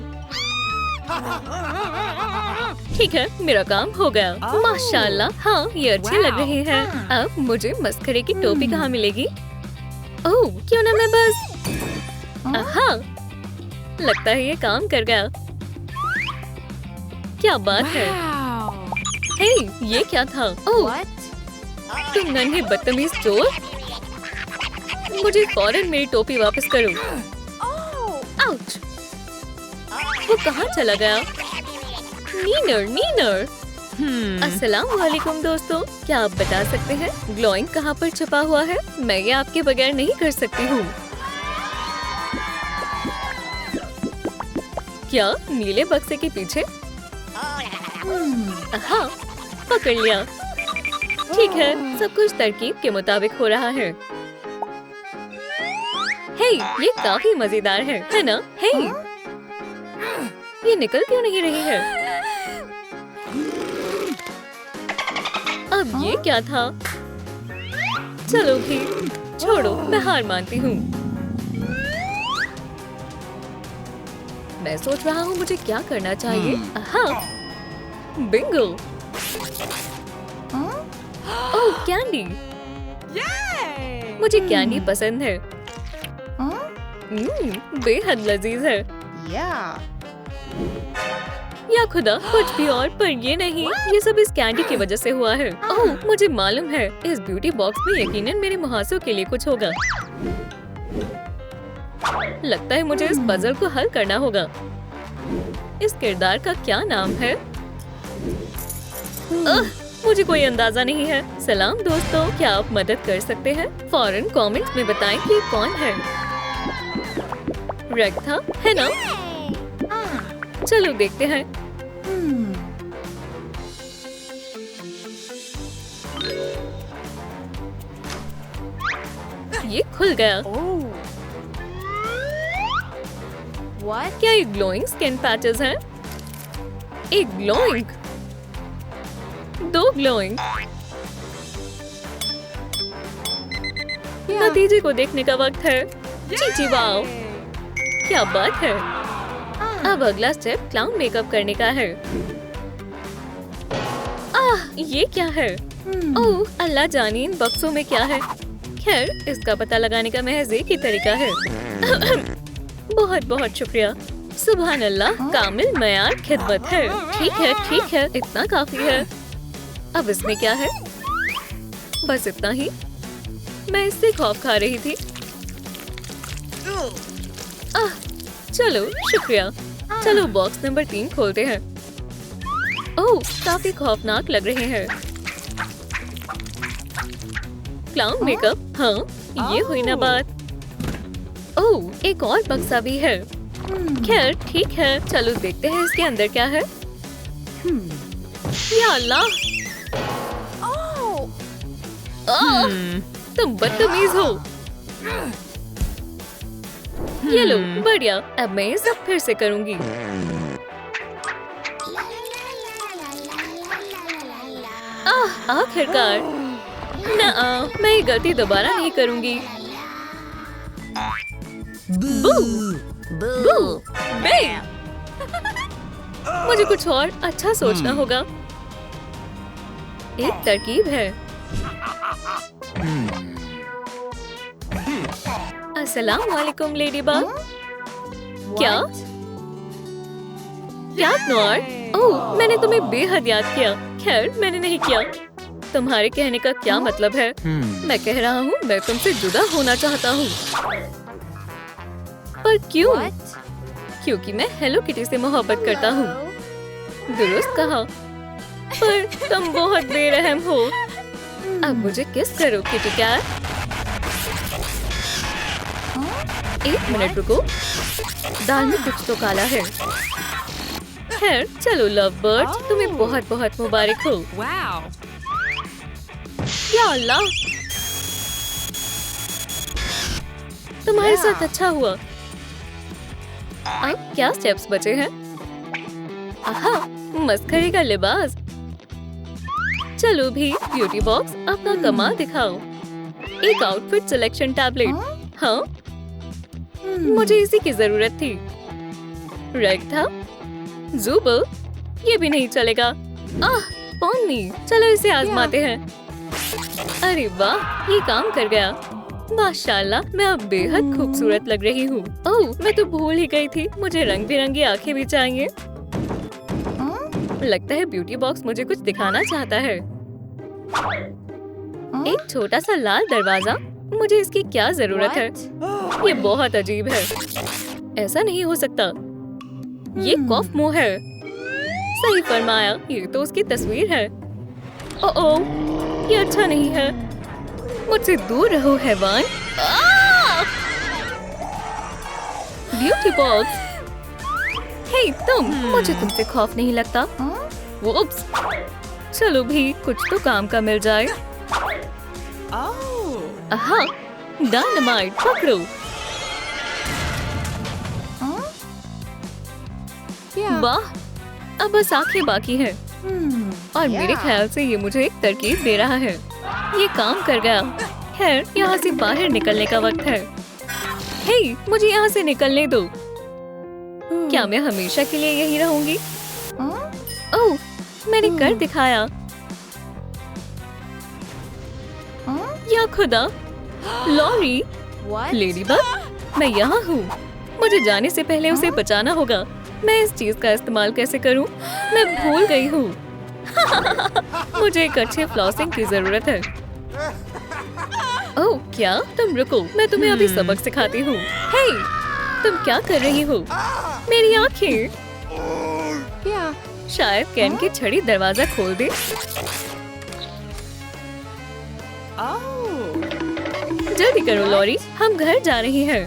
ठीक है, मेरा काम हो गया। माशाल्लाह, हाँ ये अच्छे लग रहे हैं। अब मुझे मस्करे की टोपी कहाँ मिलेगी? ओह, क्यों ना मैं बस। हाँ, लगता है ये काम कर गया। क्या बात है। हे, ये क्या था? ओह, तुम नन्हे बदतमीज चोर। मुझे फौरन मेरी टोपी वापस करो। आउच! वो कहाँ चला गया? नीनर। अस्सलाम वालेकुम दोस्तों, क्या आप बता सकते हैं ग्लोइंग कहाँ पर छुपा हुआ है? मैं ये आपके बगैर नहीं कर सकती हूँ। क्या नीले बक्से के पीछे? हाँ, पकड़ लिया। ठीक है, सब कुछ तरकीब के मुताबिक हो रहा है। हे, ये काफी मजेदार है ना? हे, ये निकल क्यों नहीं रही है? अब ये क्या था? चलो भी, छोड़ो, मैं हार मानती हूँ। मैं सोच रहा हूँ मुझे क्या करना चाहिए। हाँ, बिंगो। ओह, कैंडी। मुझे कैंडी पसंद है। बेहद लजीज है। या खुदा, कुछ भी और, पर ये नहीं। ये सब इस कैंडी की वजह से हुआ है। ओह, मुझे मालूम है, इस ब्यूटी बॉक्स में यकीनन मेरे मुहासों के लिए कुछ होगा। लगता है मुझे इस पजल को हल करना होगा। इस किरदार का क्या नाम है? मुझे कोई अंदाजा नहीं है। सलाम दोस्तों, क्या आप मदद कर सकते हैं? फौरन कमेंट्स में बताएं कि कौन है। रेग था, है ना? चलो देखते हैं। ये खुल गया। क्या ये ग्लोइंग स्किन पैचेस हैं? एक ग्लोइंग, दो ग्लोइंग। नतीजे को देखने का वक्त है। चीची वाओ, क्या बात है। अब अगला स्टेप क्लाउन मेकअप करने का है। ये क्या है? ओह अल्लाह जाने इन बक्सों में क्या है। खैर, इसका पता लगाने का महज एक ही तरीका है। बहुत बहुत शुक्रिया। सुभान अल्लाह, कामिल मयार खिदमत है। ठीक है, इतना काफी है। अब इसमें क्या है? बस इतना ही। मैं इससे खौफ खा रही थी। चलो शुक्रिया। चलो बॉक्स नंबर 3 खोलते हैं। ओह, काफी खौफनाक लग रहे हैं। क्लाउन मेकअप, हाँ ये हुई ना बात। ओह, एक और बक्सा भी है। खैर ठीक है, चलो देखते हैं इसके अंदर क्या है। या अल्लाह, तुम बदतमीज हो। ये लो, बढ़िया। अब मैं ये सब फिर से करूंगी। आखिरकार। ना, मैं ये गलती दोबारा नहीं करूंगी। बू, बू, बे। मुझे कुछ और अच्छा सोचना होगा। एक तरकीब है। अस्सलाम वालेकुम लेडी बाग। क्या नॉर? ओह, मैंने तुम्हें बेहद याद किया। खैर, मैंने नहीं किया। तुम्हारे कहने का क्या मतलब है? मैं कह रहा हूँ मैं तुमसे जुदा होना चाहता हूँ। पर क्यों? क्योंकि मैं हेलो किटी से मोहब्बत करता हूँ। दुरुस्त कहा। पर तुम बहुत बेरहम हो। अब मुझे किस करो किटी कैट। 1 मिनट रुको, दाल में कुछ तो काला है। खैर चलो लव बर्ड, तुम्हें बहुत बहुत मुबारक हो। Wow. या अल्लाह, तुम्हारे साथ अच्छा हुआ। अब क्या स्टेप्स बचे हैं? आहा, मस्खरे का लिबास। चलो भी ब्यूटी बॉक्स, अपना कमाल दिखाओ। एक आउटफिट सिलेक्शन टैबलेट। हाँ, मुझे इसी की जरूरत थी। रेड था, ज़ुबल, ये भी नहीं चलेगा। आह, पोनी, चलो इसे आजमाते हैं। अरे वाह, ये काम कर गया। माशाल्लाह, मैं अब बेहद खूबसूरत लग रही हूँ। ओह, मैं तो भूल ही गई थी, मुझे रंग बिरंगी आंखें भी चाहिए। लगता है ब्यूटी बॉक्स मुझे कुछ दिखाना चाहता है। एक छोटा सा लाल दरवाजा, मुझे इसकी क्या जरूरत है? ये बहुत अजीब है, ऐसा नहीं हो सकता। ये कॉफ मुंह है। सही फरमाया, ये तो उसकी तस्वीर है। ओह, ये अच्छा नहीं है। मुझसे दूर रहो हैवान। ब्यूटी बॉक्स, हे तुम, मुझे तुमसे खौफ नहीं लगता। वुप्स, चलो भी कुछ तो काम का मिल जाए। Oh. हाँ, डायनामाइट पकड़ो। Yeah. वाह, अब बस आंखें बाकी हैं। और मेरे ख्याल से ये मुझे एक तरकीब दे रहा है। ये काम कर गया। खैर, यहाँ से बाहर निकलने का वक्त है। हे, मुझे यहाँ से निकलने दो। क्या मैं हमेशा के लिए यहीं रहूंगी? ओह, मैंने कर दिखाया। या खुदा, लॉरी, What? लेडीबग, मैं यहाँ हूँ। मुझे जाने से पहले उसे बचाना होगा। मैं इस चीज का इस्तेमाल कैसे करूँ? मैं भूल गई हूँ। मुझे एक अच्छे फ्लॉसिंग की जरूरत है। ओह, क्या? तुम रुको, मैं तुम्हें अभी सबक सिखाती हूँ। हे, तुम क्या कर रही हो? मेरी आँखें। Yeah. शायद कैन की छड़ी दरवाजा खोल दे। Oh. जल्दी करो लॉरी, हम घर जा रहे हैं।